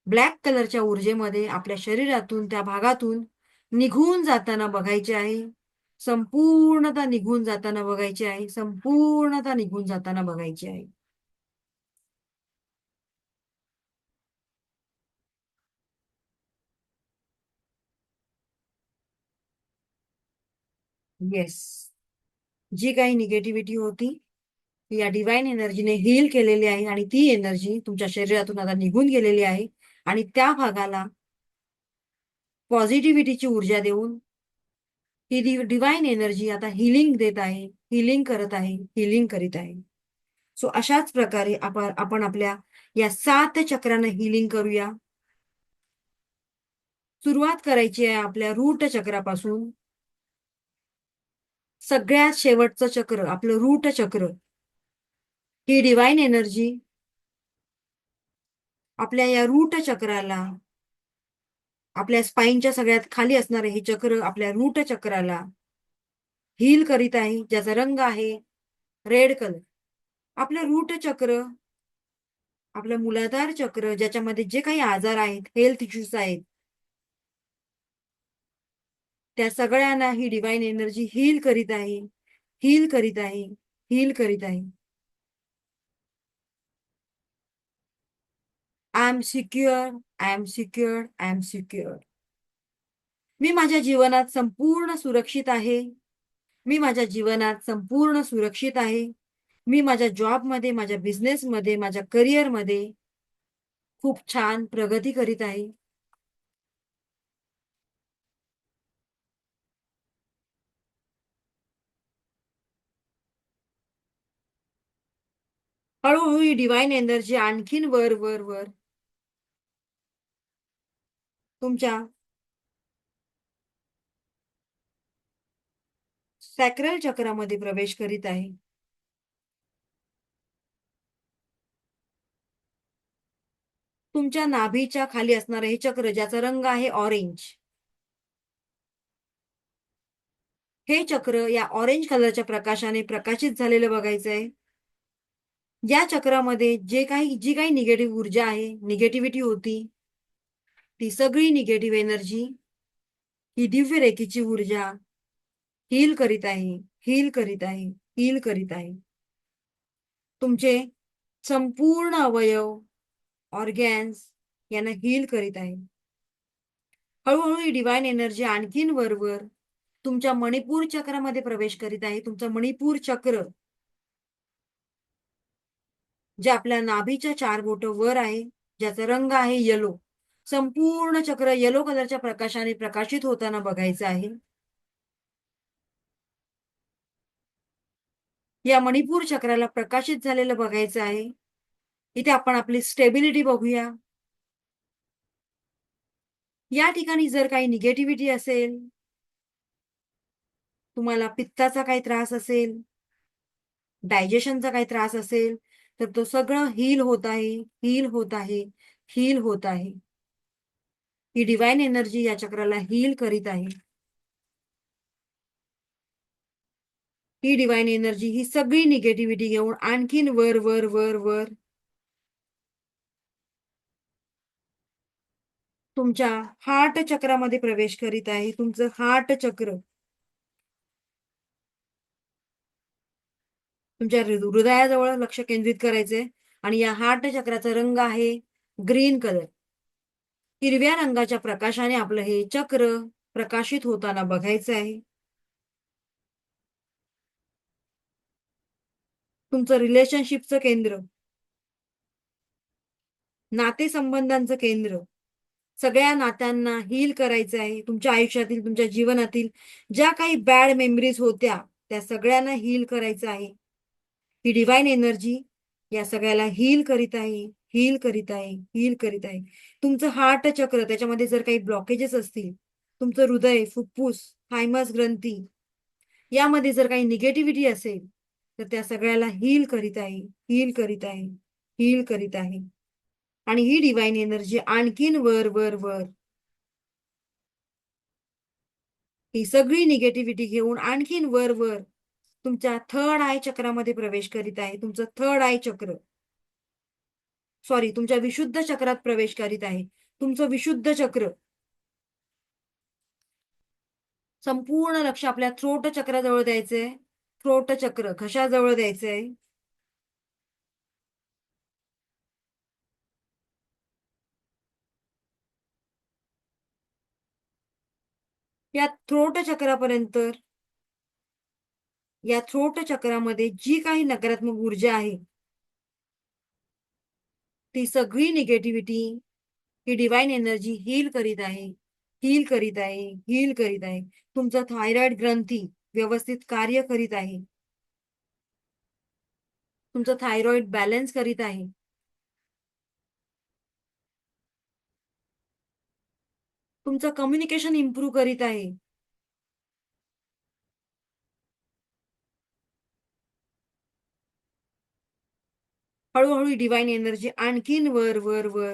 ब्लॅक कलरच्या ऊर्जेमध्ये आपल्या शरीरातून, त्या भागातून निघून जाताना बघायचे आहे. संपूर्णतः निघून जाताना बघायचे आहे. संपूर्णतः निघून जाताना बघायचे आहे. येस, जी काही निगेटिव्हिटी होती ती या डिवाइन एनर्जीने हील केलेली आहे आणि ती एनर्जी तुमच्या शरीरातून आता निघून गेलेली आहे. आणि त्या भागाला पॉझिटिव्हिटीची ऊर्जा देऊन ही डिवाइन एनर्जी आता हिलिंग देत आहे, हिलिंग करत आहे, हिलिंग करीत आहे. सो अशाच प्रकारे आपण आपल्या या 7 चक्रांना हिलिंग करूया. सुरुवात करायची आहे आपल्या रूट चक्रापासून. सगळ्यात शेवटचं चक्र आपलं रूट चक्र. ही डिवाइन एनर्जी आपल्या या रूट चक्राला, आपल्या स्पाईनच्या सगळ्यात खाली असणारे हे चक्र आपल्या रूट चक्राला हील करीत आहे, ज्याचा रंग आहे रेड कलर. आपलं रूट चक्र, आपलं मूलाधार चक्र, ज्याच्यामध्ये जे काही आजार आहेत, हेल्थ इश्यूज आहेत, त्या सगळ्यांना ही डिवाइन एनर्जी हील करीत आहे, हील करीत आहे, हील करीत आहे. I am secure, I am secure, I am secure. मी माझ्या जीवनात संपूर्ण सुरक्षित आहे. मी माझ्या जीवनात संपूर्ण सुरक्षित आहे. मी माझ्या जॉबमध्ये, माझ्या बिझनेसमध्ये, माझ्या करिअरमध्ये खूप छान प्रगती करीत आहे. हळूहळू ही डिवाइन एनर्जी आणखीन वर वर वर तुमच्या सॅक्रल चक्रामध्ये प्रवेश करीत आहे. तुमच्या नाभीच्या खाली असणारे हे चक्र, ज्याचा रंग आहे ऑरेंज, हे चक्र या ऑरेंज कलरच्या प्रकाशाने प्रकाशित झालेलं बघायचं आहे. या चक्रामध्ये जी काही निगेटिव्ह ऊर्जा आहे, निगेटिव्हिटी होती, ती सगळी निगेटिव्ह एनर्जी ही दिव्य रेखेची ऊर्जा हील करीत आहे, हील करीत आहे, हील करीत आहे. तुमचे संपूर्ण अवयव, ऑर्गॅन्स यांना हील करीत आहे. हळूहळू ही डिवाइन एनर्जी आणखीन वरवर तुमच्या मणिपूर चक्रामध्ये प्रवेश करीत आहे. तुमचं मणिपूर चक्र, जे आपल्या नाभीच्या 4 बोट वर आहे, ज्याचा रंग आहे येलो, संपूर्ण चक्र येलो कलरच्या प्रकाशाने प्रकाशित होताना बघायचं आहे. या मणिपूर चक्राला प्रकाशित झालेलं बघायचं आहे. इथे आपण आपली स्टेबिलिटी बघूया. या ठिकाणी जर काही निगेटिव्हिटी असेल, तुम्हाला पित्ताचा काही त्रास असेल, डायजेशनचा काही त्रास असेल, तर तो सगळं हील होत आहे, हील होत आहे, हील होत आहे. ही डिवाइन एनर्जी या चक्राला हील करीत आहे. ही डिवाइन एनर्जी ही सगळी निगेटिव्हिटी घेऊन आणखीन वर वर वर वर तुमच्या हार्ट चक्रामध्ये प्रवेश करीत आहे. तुमचं हार्ट चक्र, तुमच्या हृदयाजवळ लक्ष केंद्रित करायचंय. आणि या हार्ट चक्राचा रंग आहे ग्रीन कलर. हिरव्या रंगाच्या प्रकाशाने आपलं हे चक्र प्रकाशित होताना बघायचं आहे. तुमचं रिलेशनशिपचं केंद्र, नातेसंबंधांचं केंद्र, सगळ्या नात्यांना हील करायचं आहे. तुमच्या आयुष्यातील, तुमच्या जीवनातील ज्या काही बॅड मेमरीज होत्या, त्या सगळ्यांना हील करायचं आहे. ही डिवाइन एनर्जी या सगळ्याला हील करीत आहे, हील करीत आहे, हील करीत आहे. तुमचं हार्ट चक्र, त्याच्यामध्ये जर काही ब्लॉकेजेस असतील, तुमचं हृदय, फुफ्फुस, थायमस ग्रंथी यामध्ये जर काही निगेटिव्हिटी असेल, तर त्या सगळ्याला हील करीत आहे, हील करीत आहे, हील करीत आहे. आणि ही डिवाइन एनर्जी आणखीन वर वर वर ही सगळी निगेटिव्हिटी घेऊन आणखीन वर वर तुमच्या थर्ड आय चक्रामध्ये प्रवेश करीत आहे. तुमचं थर्ड आय चक्र, तुमच्या विशुद्ध चक्रात प्रवेश करीत आहे. तुमचं विशुद्ध चक्र, संपूर्ण लक्ष आपल्या थ्रोट चक्राजवळ द्यायचंय. थ्रोट चक्र घशाजवळ द्यायचंय. या थ्रोट चक्रापर्यंत, या थ्रोट चक्रामध्ये जी काही नकारात्मक ऊर्जा आहे, ती सगळी निगेटिव्हिटी ही डिवाइन एनर्जी हील करीत आहे, हील करीत आहे, हील करीत आहे. तुमचा थायरॉइड ग्रंथी व्यवस्थित कार्य करीत आहे. तुमचं थायरॉइड बॅलन्स करीत आहे. तुमचं कम्युनिकेशन इम्प्रूव्ह करीत आहे. हळूहळू डिवाइन एनर्जी आणखीन वर वर वर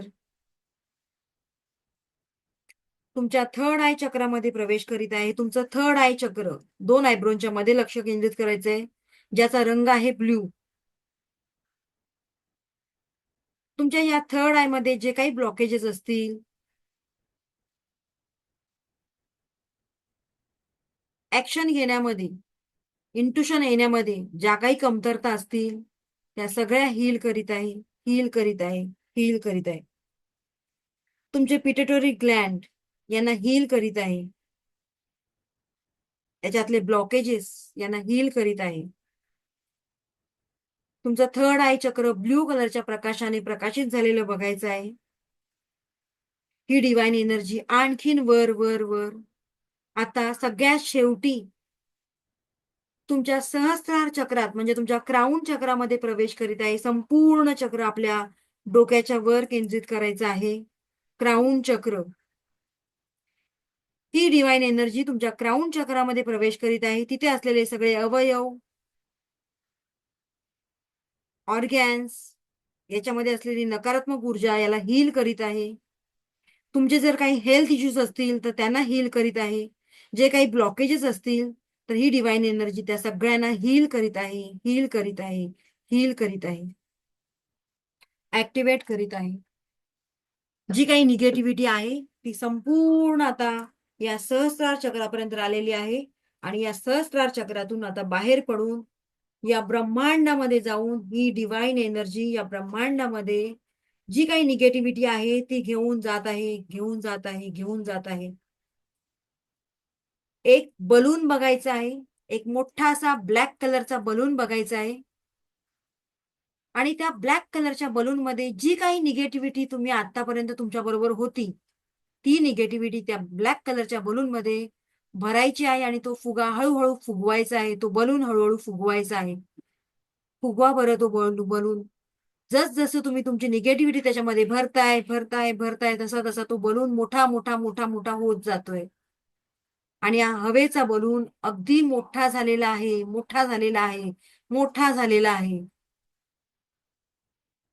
तुमच्या थर्ड आय चक्रामध्ये प्रवेश करीत आहे. तुमचं थर्ड आय चक्र 2 आयब्रोनच्या मध्ये लक्ष केंद्रित करायचंय, ज्याचा रंग आहे ब्ल्यू. तुमच्या या थर्ड आय मध्ये जे काही ब्लॉकेजेस असतील, ऍक्शन घेण्यामध्ये, इंट्युशन येण्यामध्ये ज्या काही कमतरता असतील, त्या सगळ्या हील करीत आहे, हील करीत आहे, हील करीत आहे. तुमचे पिट्युटरी ग्लँड यांना हील करीत आहे. याच्यातले ब्लॉकेजेस यांना हील करीत आहे. तुमचं थर्ड आय चक्र ब्ल्यू कलरच्या प्रकाशाने प्रकाशित झालेलं बघायचं आहे. ही डिवाइन एनर्जी आणखीन वर वर वर आता सगळ्यात शेवटी तुमच्या सहस्त्रार चक्रात म्हणजे तुमच्या क्राऊन चक्रामध्ये प्रवेश करीत आहे. संपूर्ण चक्र आपल्या डोक्याच्या वर केंद्रित करायचं आहे. क्राऊन चक्र, ही डिवाइन एनर्जी तुमच्या क्राऊन चक्रामध्ये प्रवेश करीत आहे. तिथे असलेले सगळे अवयव, ऑर्गॅन्स, याच्यामध्ये असलेली नकारात्मक ऊर्जा याला हील करीत आहे. तुमचे जर काही हेल्थ इश्यूज असतील तर त्यांना हील करीत आहे. जे काही ब्लॉकेजेस असतील तर ही डिवाइन एनर्जी त्या सगळ्यांना हील करीत आहे, हील करीत आहे, हील करीत आहे, ऍक्टिव्हेट करीत आहे. जी काही निगेटिव्हिटी आहे ती संपूर्ण आता या सहस्त्रार चक्रापर्यंत आलेली आहे. आणि या सहस्त्रार चक्रातून आता बाहेर पडून या ब्रह्मांडामध्ये जाऊन ही डिवाइन एनर्जी या ब्रह्मांडामध्ये जी काही निगेटिव्हिटी आहे ती घेऊन जात आहे, घेऊन जात आहे, घेऊन जात आहे. एक बलून बघायचा आहे, एक मोठा असा ब्लॅक कलरचा बलून बघायचा आहे. आणि त्या ब्लॅक कलरच्या बलून मध्ये जी काही निगेटिव्हिटी तुम्ही आतापर्यंत तुमच्या बरोबर होती, ती निगेटिव्हिटी त्या ब्लॅक कलरच्या बलून मध्ये भरायची आहे आणि तो फुगा हळूहळू फुगवायचा आहे. तो बलून हळूहळू फुगवायचा आहे. फुगवा बरं तो बलून. जसं तुम्ही तुमची निगेटिव्हिटी त्याच्यामध्ये भरताय भरताय भरताय तसा तसा तो बलून मोठा मोठा मोठा मोठा होत जातोय. आणि हा हवेचा बलून अगदी मोठा झालेला आहे, मोठा झालेला आहे, मोठा झालेला आहे.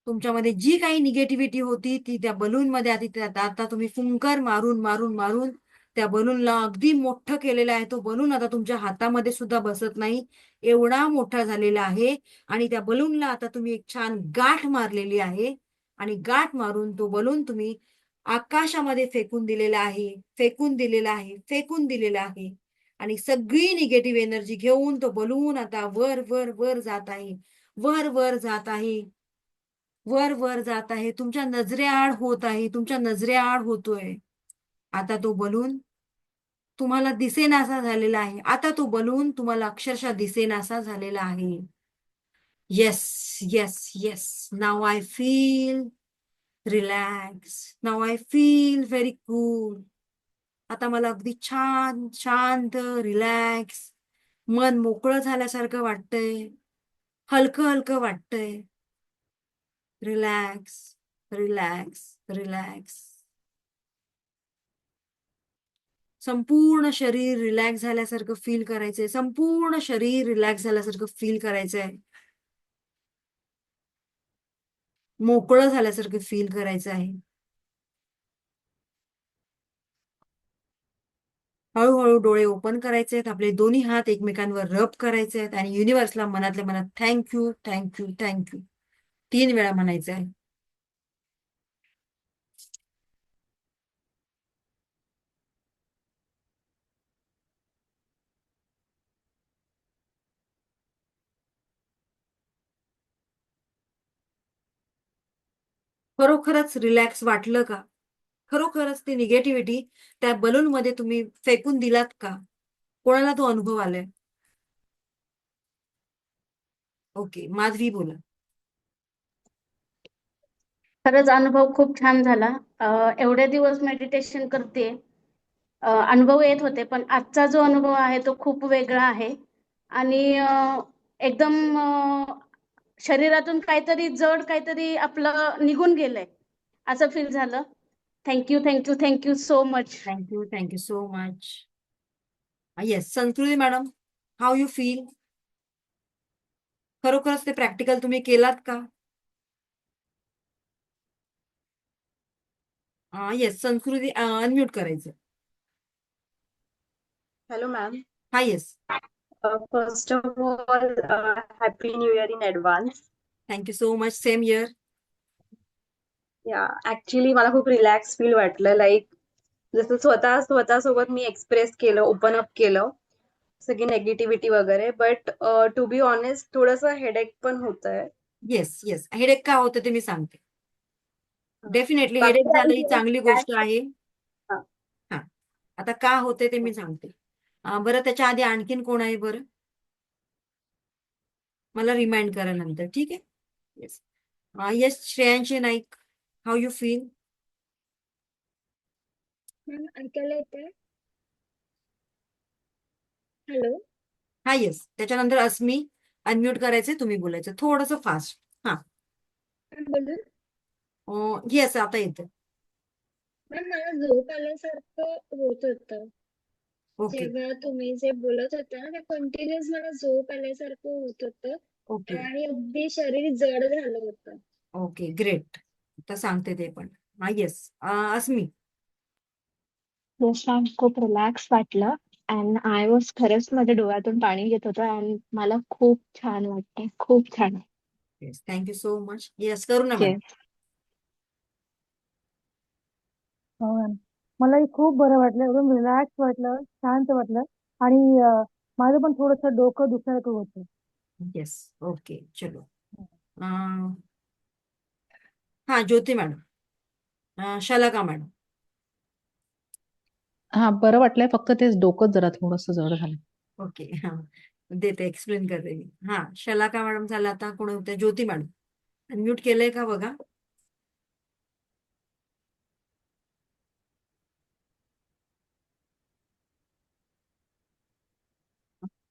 तुमच्यामध्ये जी काही निगेटिव्हिटी होती ती त्या बलूनमध्ये आता तुम्ही फुंकर मारून मारून मारून त्या बलूनला अगदी मोठं केलेलं आहे. तो बलून आता तुमच्या हातामध्ये सुद्धा बसत नाही, एवढा मोठा झालेला आहे. आणि त्या बलूनला आता तुम्ही एक छान गाठ मारलेली आहे. आणि गाठ मारून तो बलून तुम्ही आकाशामध्ये फेकून दिलेला आहे, फेकून दिलेला आहे, फेकून दिलेला आहे. आणि सगळी निगेटिव्ह एनर्जी घेऊन तो बलून आता वर वर वर जात आहे, वर वर जात आहे, वर वर जात आहे. तुमच्या नजरेआड होत आहे, तुमच्या नजरेआड होतोय. आता तो बलून तुम्हाला दिसेनासा झालेला आहे. आता तो बलून तुम्हाला अक्षरशः दिसेनासा झालेला आहे. Yes yes yes, now I feel relax, now I feel very cool. आता मला अगदी छान शांत रिलॅक्स, मन मोकळं झाल्यासारखं वाटतंय, हलकं हलकं वाटतंय. Relax relax relax. संपूर्ण शरीर रिलॅक्स झाल्यासारखं फील करायचंय, संपूर्ण शरीर रिलॅक्स झाल्यासारखं फील करायचंय, मोकळं झाल्यासारखं फील करायचं आहे. हळूहळू डोळे ओपन करायचे आहेत. आपले दोन्ही हात एकमेकांवर रब करायचे आहेत आणि युनिव्हर्सला मनातल्या मनात थँक्यू थँक्यू थँक्यू 3 वेळा म्हणायचं आहे. खरोखरच रिलॅक्स वाटलं का? खरोखरच ती निगेटिव्हिटी त्या बलून मध्ये तुम्ही फेकून दिलात का? कोणाला तो अनुभव आलाय? ओके, माधवी बोला. खरंच अनुभव खूप छान झाला. एवढे दिवस मेडिटेशन करते अनुभव येत होते, पण आजचा जो अनुभव आहे तो खूप वेगळा आहे. आणि एकदम शरीरातून काहीतरी जड काहीतरी आपलं निघून गेलंय असं फील झालं. Thank you, thank you, thank you so much. Thank you so much. Yes, संस्कृती मॅडम, हाऊ यू फील? खरोखरच ते प्रॅक्टिकल तुम्ही केलात का? येस, संस्कृती अनम्यूट करायचं. Hello, ma'am. हा, yes. First of all, Happy New Year in advance. Thank you so much. Same year. Actually, मला खूप रिलॅक्स फील वाटलं. जसं स्वतःसोबत मी एक्सप्रेस केलं, ओपन अप केलं, सगळी नेगेटिव्हिटी वगैरे. बट टू बी ऑनेस्ट, थोडंसं हेडेक पण होतंय. Yes, yes. हेडेक का होतं ते मी सांगते. डेफिनेटली बाकी हेडेक झालं ही काही चांगली गोष्ट आहे. हा. हा, आता का होते ते मी सांगते. बरं, त्याच्या आधी आणखीन कोण आहे बरं? मला रिमाइंड करा नंतर, ठीक आहे? Yes. Yes, Shreyanshi Naik, how you feel? Ma'am ऐकायला येतंय? हॅलो. हा, येस. त्याच्यानंतर अस्मी, अनम्यूट करायचे, तुम्ही बोलायचं थोडंसं फास्ट. हा, मॅम बोलू? येस, आता येतं. मॅम मला झोप आल्यासारखं होत होतं. ओके, जेव्हा तुम्ही जे बोलत होता ना, ते कंटिन्युअस मला झोप आल्यासारखं होत होतं ओके, आणि अगदी शरीर जड झालं होतं. Okay, great. आता सांगते ते पण. हा, येस. अस्मी. येस मॅम, खूप रिलॅक्स वाटलं अँड आय वॉज खरंच माझ्या डोळ्यातून पाणी येत होतं अँड मला खूप छान वाटतंय, खूप छान. Yes, thank you so much. Yes, करू ना मॅडम. येस. हो मॅम, मलाही खूप बरं वाटलं, एकदम रिलॅक्स वाटलं, शांत वाटलं. आणि माझं पण थोडंसं डोकं दुखायचं होतं. येस, ओके, चलो. हा, ज्योती मॅडम. शलाका मॅडम. हा, बरं वाटलंय, फक्त तेच डोकं जरा थोडंसं जड झालं. ओके, हा, देते, एक्सप्लेन करते मी. हा, शलाका मॅडम झालं. आता कोण होते? ज्योती मॅडम. अनम्यूट केलंय का बघा.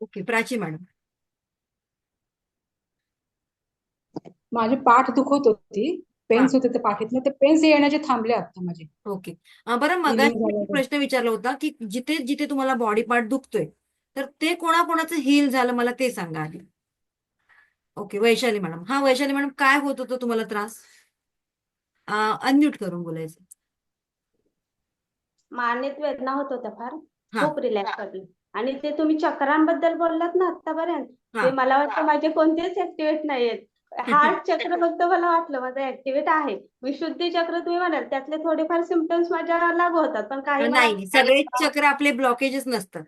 Okay, Prachi madam. माझी पाठ दुखत होती, हा, पेन्स होते ते पाठीतले, ते पेन्स येण्याचे थांबले आता माझे. ओके. बरं, हिलिंग मगाशी एक झालं. प्रश्न विचारला होता की जिथे जिथे तुम्हाला बॉडी पार्ट दुखतोय, तर ते कोणाकोणाचं हील झालं मला ते सांगा आधी. Okay, Vaishali madam. हा, वैशाली मॅडम, काय होत होतं तुम्हाला त्रास? अनम्यूट करून बोलायचं. मानेत वेदना होत होत्या फार. हा, खूप रिलॅक्स वाटलं. आणि ते तुम्ही चक्रांबद्दल बोललात ना आतापर्यंत, हा. ते मला वाटतं माझे कोणतेच ऍक्टिव्हेट नाहीयेत. हार्ट चक्र फक्त मला वाटलं माझं ऍक्टिव्हेट आहे. विशुद्धी चक्र तुम्ही म्हणाल त्यातले थोडेफार सिम्पटम्स माझ्या लागू होतात, पण काही मला नाही, सगळेच चक्र आपले ब्लॉकेजेस नसतात.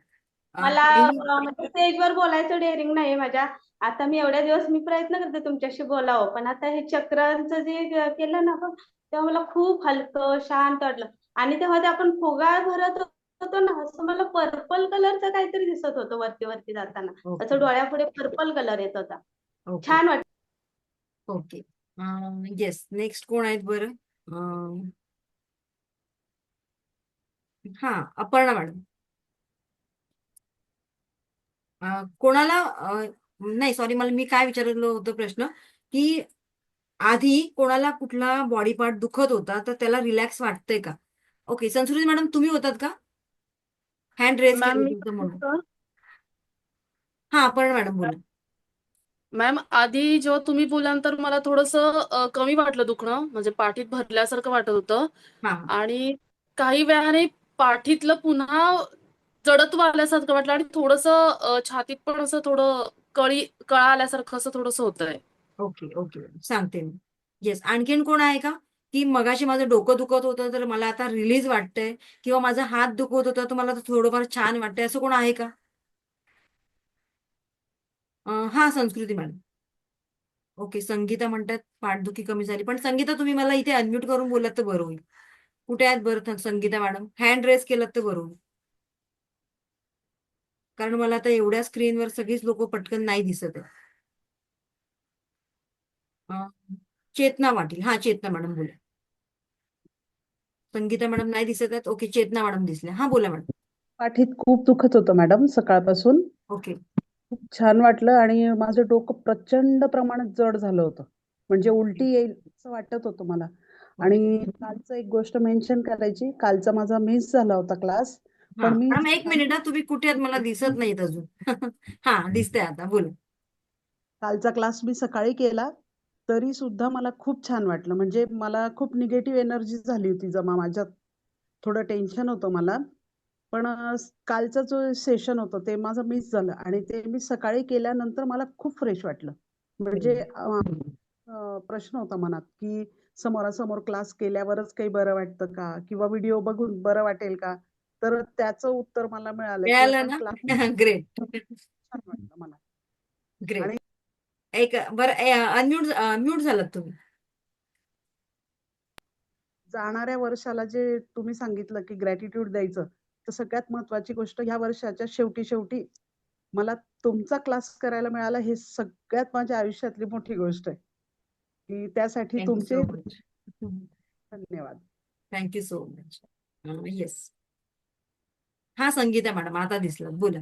मला काही म्हणजे स्टेजवर बोलायचं डेअरिंग नाही माझ्या. आता मी एवढ्या दिवस मी प्रयत्न करते तुमच्याशी बोलावं, पण आता हे चक्रांचं जे केलं ना तेव्हा मला खूप हलकं शांत वाटलं. आणि तेव्हा ते आपण फुगा भरत होतो ना, असं मला पर्पल कलरचं काहीतरी दिसत होतं वरती वरती जाताना. ओके, असं डोळ्यापुढे पर्पल कलर येत होता. ओके, छान वाटत. ओके. येस, नेक्स्ट कोण आहेत बरं? हा, अपर्णा मॅडम. कोणाला नाही, सॉरी, मला मी काय विचारलं होतं प्रश्न की आधी कोणाला कुठला बॉडी पार्ट दुखत होता तर त्याला रिलॅक्स वाटतंय का? ओके, संस्कृती मॅडम, तुम्ही होतात का? हँड रेज मॅम केलं मी तुमचं म्हणून. सांगू का? हा, अपर्णा मॅडम बोला. मॅम आधी जेव्हा तुम्ही बोलल्यानंतर मला थोडंसं कमी वाटलं दुखणं, म्हणजे पाठीत भरल्यासारखं वाटत होतं. हा, आणि काही वेळाने पाठीतलं पुन्हा जडत्व आल्यासारखं वाटलं आणि थोडंसं छातीत पण असं थोडं कळा आल्यासारखं असं थोडंसं होतंय. ओके, ओके, सांगते मी. येस, आणखीन कोण आहे का की मगाशी माझं डोकं दुखत होतं तर मला आता रिलीज वाटतंय, किंवा माझा हात दुखत होता तर मला आता थोडंफार छान वाटतंय, असं कोण आहे का? हा, संस्कृती मॅडम. ओके, संगीता म्हणतात पाठदुखी कमी झाली, पण संगीता तुम्ही मला इथे अनम्यूट करून बोलत तर बरं होईल. कुठे आहेत बरं संगीता मॅडम? हँड रेस केलं तर बरं होईल, कारण मला आता एवढ्या स्क्रीनवर सगळीच लोक पटकन नाही दिसत आहे. चेतना वाटील. हा, चेतना मॅडम बोला. संगीता मॅडम नाही दिसत आहेत. ओके, चेतना मॅडम दिसल्या. हा, बोला मॅडम. पाठीत खूप दुखत होतं मॅडम सकाळपासून. ओके. खूप छान वाटलं आणि माझं डोकं प्रचंड प्रमाणात जड झालं होतं. म्हणजे उलटी येईल असं वाटत होतं मला. आणि कालचं एक गोष्ट मेन्शन करायची, कालचा माझा मिस झाला होता क्लास. हा पण मी मॅडम एक मिनिट हा, तुम्ही कुठे आहेत मला दिसत नाहीत अजून. हा दिसतंय आता, बोला. कालचा क्लास मी सकाळी केला, तरी सुद्धा मला खूप छान वाटलं. म्हणजे मला खूप निगेटिव्ह एनर्जी झाली होती जमा माझ्यात. थोडं टेन्शन होतं मला. पण कालचं जो सेशन होतं ते माझं मिस झालं आणि ते मी सकाळी केल्यानंतर मला खूप फ्रेश वाटलं. म्हणजे प्रश्न होता मनात, की समोरासमोर क्लास केल्यावरच काही बरं वाटतं का? किंवा व्हिडिओ बघून बरं वाटेल का? तर त्याचं उत्तर मला मिळालं, की मिळालं आपण ना? Class great. छान वाटलं मला. ग्रेट. आणि एक बरं अनम्यूट म्यूट झालात तुम्ही. जाणाऱ्या वर्षाला जे तुम्ही सांगितलं, की ग्रॅटिट्यूड द्यायचं, तर सगळ्यात महत्त्वाची गोष्ट ह्या वर्षाच्या शेवटी मला तुमचा क्लास करायला मिळाला हे सगळ्यात माझ्या आयुष्यातली मोठी गोष्ट आहे, की त्यासाठी थँक्यू तुमचे सो मच. धन्यवाद. Thank you so much. येस. हा संगीता मॅडम आता दिसलात, बोला.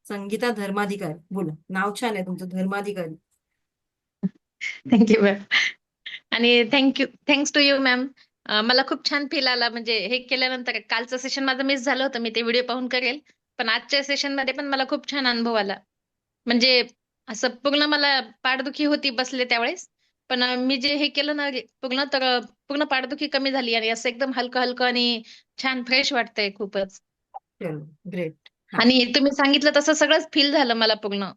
संगीता धर्माधिकारी, बोला. नाव छान आहे तुमचं, धर्माधिकारी. Thank you ma'am. आणि थँक्स टू यू मॅम. मला खूप छान फील आला. म्हणजे हे केल्यानंतर कालचं सेशन माझं मिस झालं होतं. मी ते व्हिडिओ पाहून करेल. पण आजच्या सेशनमध्ये पण मला खूप छान अनुभव आला. म्हणजे असं पूर्ण मला पाठदुखी होती बसले त्यावेळेस. पण मी जे हे केलं ना पूर्ण तर पूर्ण पाठदुखी कमी झाली आणि असं एकदम हलकं आणि छान फ्रेश वाटतंय खूपच. चलो ग्रेट. हा. आणि तुम्ही सांगितलं तसं सगळंच फील झालं मला पूर्ण.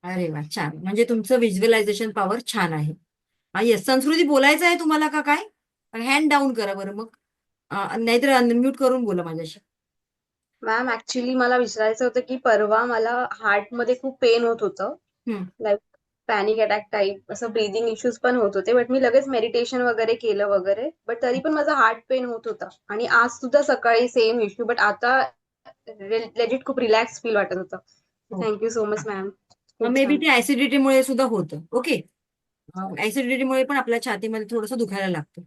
अरे वा, छान. म्हणजे तुमचं व्हिज्युअलायझेशन पॉवर छान आहे. येस. संस्कृती बोलायचं आहे तुम्हाला का काय? हँड डाऊन करा बरं मग. नाहीतर अनम्यूट करून बोला माझ्याशी. मॅम ऍक्च्युली मला विचारायचं होतं, की परवा मला हार्टमध्ये खूप पेन होत होतं. हम्म. लाईक पॅनिक अटॅक टाईप असं ब्रीदिंग इश्यूज पण होत होते. बट मी लगेच मेडिटेशन वगैरे केलं वगैरे. बट तरी पण माझा हार्ट पेन होत होता. आणि आज सुद्धा सकाळी सेम इश्यू. बट आता लेजिट खूप रिलॅक्स फील वाटत होतं. Thank you so much ma'am. खूप मे बी छान. ते ऍसिडिटीमुळे सुद्धा होतं. ओके. ऍसिडिटीमुळे पण आपल्या छातीमध्ये थोडंसं दुखायला लागतं.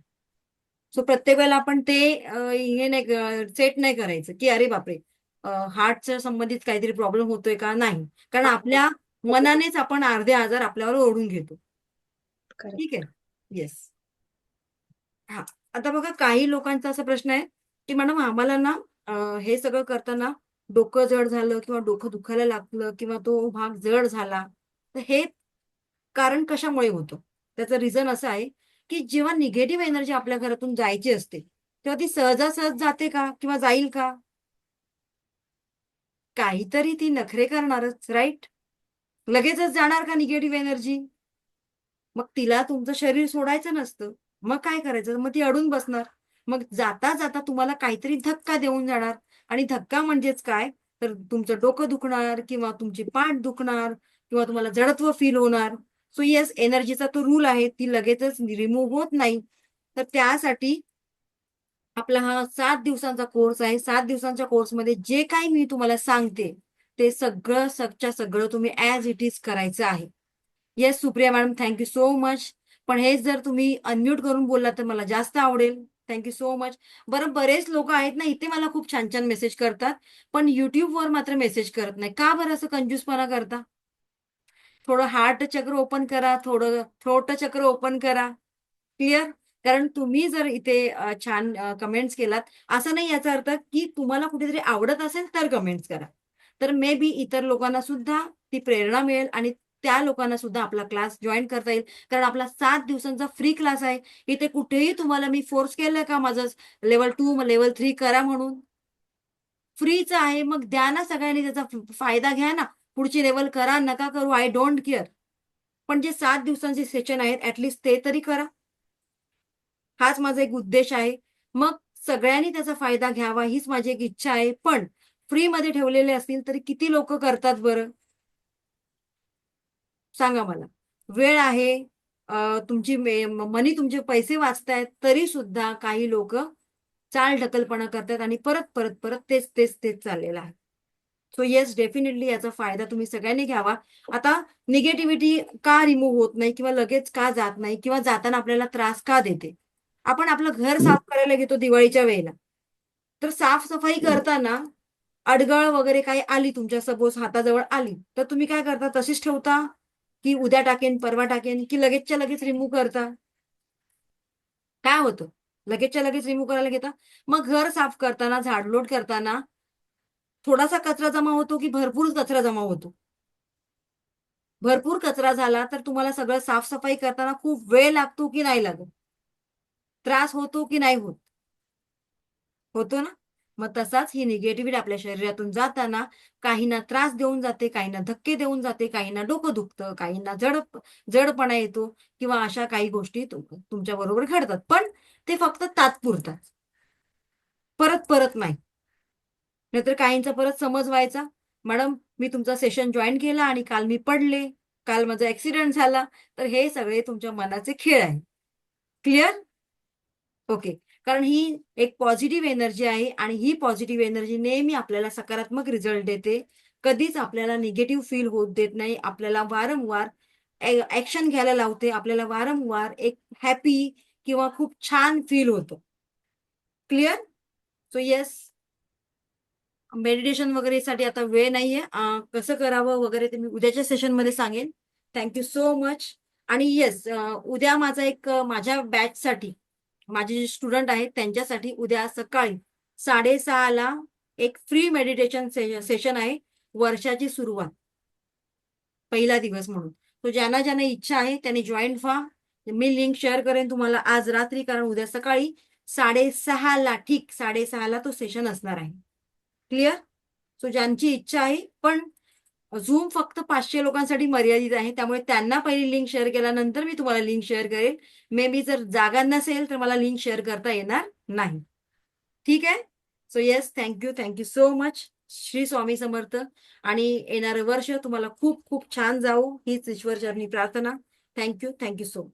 सो प्रत्येक वेळेला आपण ते हे नाही सेट नाही करायचं, की अरे बापरे हार्टच्या संबंधित काहीतरी प्रॉब्लेम होतोय का, नाही. कारण आपल्या मनानेच आपण अर्धे आजार आपल्यावर ओढून घेतो. Correct. ठीक आहे. येस. हा. आता बघा काही लोकांचा असा प्रश्न आहे, की मॅडम आम्हाला ना हे सगळं करताना डोकं जड झालं किंवा डोकं दुखायला लागलं किंवा तो भाग जड झाला. तर हे कारण कशामुळे होतं? त्याचं रिझन असं आहे, की जेव्हा निगेटिव्ह एनर्जी आपल्या घरातून जायची असते, तेव्हा ती सहजासहज जाते का किंवा जाईल का? काहीतरी ती नखरे करणारच, राईट? लगेचच जाणार का निगेटिव्ह एनर्जी? मग तिला तुमचं शरीर सोडायचं नसतं. मग काय करायचं? मग ती अडून बसणार. मग जाता जाता तुम्हाला काहीतरी धक्का देऊन जाणार. आणि धक्का म्हणजेच काय? तर तुमचं डोकं दुखणार किंवा तुमची पाठ दुखणार किंवा तुम्हाला जडत्व फील होणार. सो येस, एनर्जीचा तो रूल आहे, ती लगेचच रिमूव्ह होत नाही. तर त्यासाठी आपला हा 7 दिवसांचा कोर्स आहे. 7 दिवसांच्या कोर्समध्ये जे काही मी तुम्हाला सांगते, ते सगळं सगळं तुम्ही ॲज इट इज करायचं आहे. Yes Supriya madam, thank you so much. पण हेच जर तुम्ही अनम्यूट करून बोललात तर मला जास्त आवडेल. Thank you so much. बरं, बरेच लोक आहेत ना इथे मला खूप छान छान मेसेज करतात, पण युट्यूबवर मात्र मेसेज करत नाही. का बरं असं कंजूसपणा करता? थोडं हार्ट चक्र ओपन करा, थोडं थ्रोट चक्र ओपन करा. क्लिअर? कारण तुम्ही जर इथे छान कमेंट्स केलात, असं नाही याचा अर्थ की तुम्हाला कुठेतरी आवडत असेल तर कमेंट्स करा. तर मे बी इतर लोकांना सुद्धा ती प्रेरणा मिळेल आणि त्या लोकांना सुद्धा आपला क्लास जॉईन करता येईल. कारण आपला 7 दिवसांचा फ्री क्लास आहे. इथे कुठेही तुम्हाला मी फोर्स केलं का माझं लेव्हल 2 लेव्हल 3 करा म्हणून? फ्रीच आहे. मग द्या ना सगळ्यांनी त्याचा फायदा घ्या ना. पुढची लेव्हल करा, नका करू, आय डोंट केअर. पण जे 7 दिवसांचे सेशन आहेत ऍटलीस्ट ते तरी करा. हाच माझा एक उद्देश आहे. मग सगळ्यांनी त्याचा फायदा घ्यावा हीच माझी एक इच्छा आहे. पण फ्रीमध्ये ठेवलेले असतील तरी किती लोक करतात बरं? सांगा मला. वेळ आहे, तुमची मनी, तुमचे पैसे वाचतायत, तरी सुद्धा काही लोक चालढकलपणा करतात आणि परत परत परत तेच तेच तेच चाललेलं आहे. सो येस, डेफिनेटली याचा फायदा तुम्ही सगळ्यांनी घ्यावा. आता निगेटिव्हिटी का रिमूव्ह होत नाही किंवा लगेच का जात नाही किंवा जाताना आपल्याला त्रास का देते? आपण आपलं घर साफ करायला घेतो दिवाळीच्या वेळेला. तर साफसफाई करताना अडगळ वगैरे काही आली तुमच्या सपोज हाताजवळ आली तर तुम्ही काय करता, तशीच ठेवता की उद्या टाकेन परवा टाकेन की लगेचच्या लगेच रिमूव्ह करता? काय होतं, लगेचच्या लगेच रिमूव्ह करायला घेता. मग घर साफ करताना, झाडलोट करताना थोडासा कचरा जमा होतो की भरपूर कचरा जमा होतो? भरपूर कचरा झाला तर तुम्हाला सगळं साफसफाई करताना खूप वेळ लागतो की नाही लागत? त्रास होतो की नाही होत? होतो ना. मग तसाच ही निगेटिव्हिटी आपल्या शरीरातून जाताना काहींना त्रास देऊन जाते, काहींना धक्के देऊन जाते, काहींना डोकं दुखतं, काहींना जडपणा येतो किंवा अशा काही गोष्टी तुमच्या बरोबर घडतात. पण ते फक्त तात्पुरतात, परत परत नाही. नाहीतर काहींचा परत समज व्हायचा, मॅडम मी तुमचा सेशन जॉईन केला आणि काल मी पडले, काल माझा ऍक्सिडेंट झाला. तर हे सगळे तुमच्या मनाचे खेळ आहे. क्लिअर? ओके. कारण ही एक पॉझिटिव्ह एनर्जी आहे आणि ही पॉझिटिव्ह एनर्जी नेहमी आपल्याला सकारात्मक रिझल्ट देते. कधीच आपल्याला निगेटिव्ह फील होत देत नाही. आपल्याला वारंवार ऍक्शन घ्यायला लावते. आपल्याला वारंवार एक हॅपी किंवा खूप छान फील होतं. क्लिअर? सो येस, मेडिटेशन वगैरेसाठी आता वेळ नाहीये. कसं करावं वगैरे ते मी उद्याच्या सेशनमध्ये सांगेन. Thank you so much. आणि येस, उद्या माझा एक माझ्या बॅचसाठी माझे जे स्टुडंट आहेत त्यांच्यासाठी उद्या सकाळी 6:30ला एक फ्री मेडिटेशन सेशन आहे. वर्षाची सुरुवात, पहिला दिवस म्हणून. तो ज्यांना ज्यांना इच्छा आहे त्यांनी जॉईन व्हा. मी लिंक शेअर करेन तुम्हाला आज रात्री, कारण उद्या सकाळी 6:30ला, ठीक 6:30ला तो सेशन असणार आहे. क्लिअर? सो ज्यांची इच्छा आहे, पण झूम फक्त 500 लोकांसाठी मर्यादित आहे, त्यामुळे त्यांना पहिली लिंक शेअर केल्यानंतर मी तुम्हाला लिंक शेअर करेल. मे बी जर जागा नसेल तर मला लिंक शेअर करता येणार नाही. ठीक आहे? So yes, thank you so much. Shri Swami Samarth. आणि येणारं वर्ष तुम्हाला खूप खूप छान जाऊ हीच ईश्वर चरणी प्रार्थना. Thank you so much.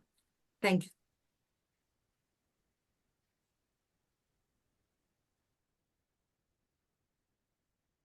थँक्यू.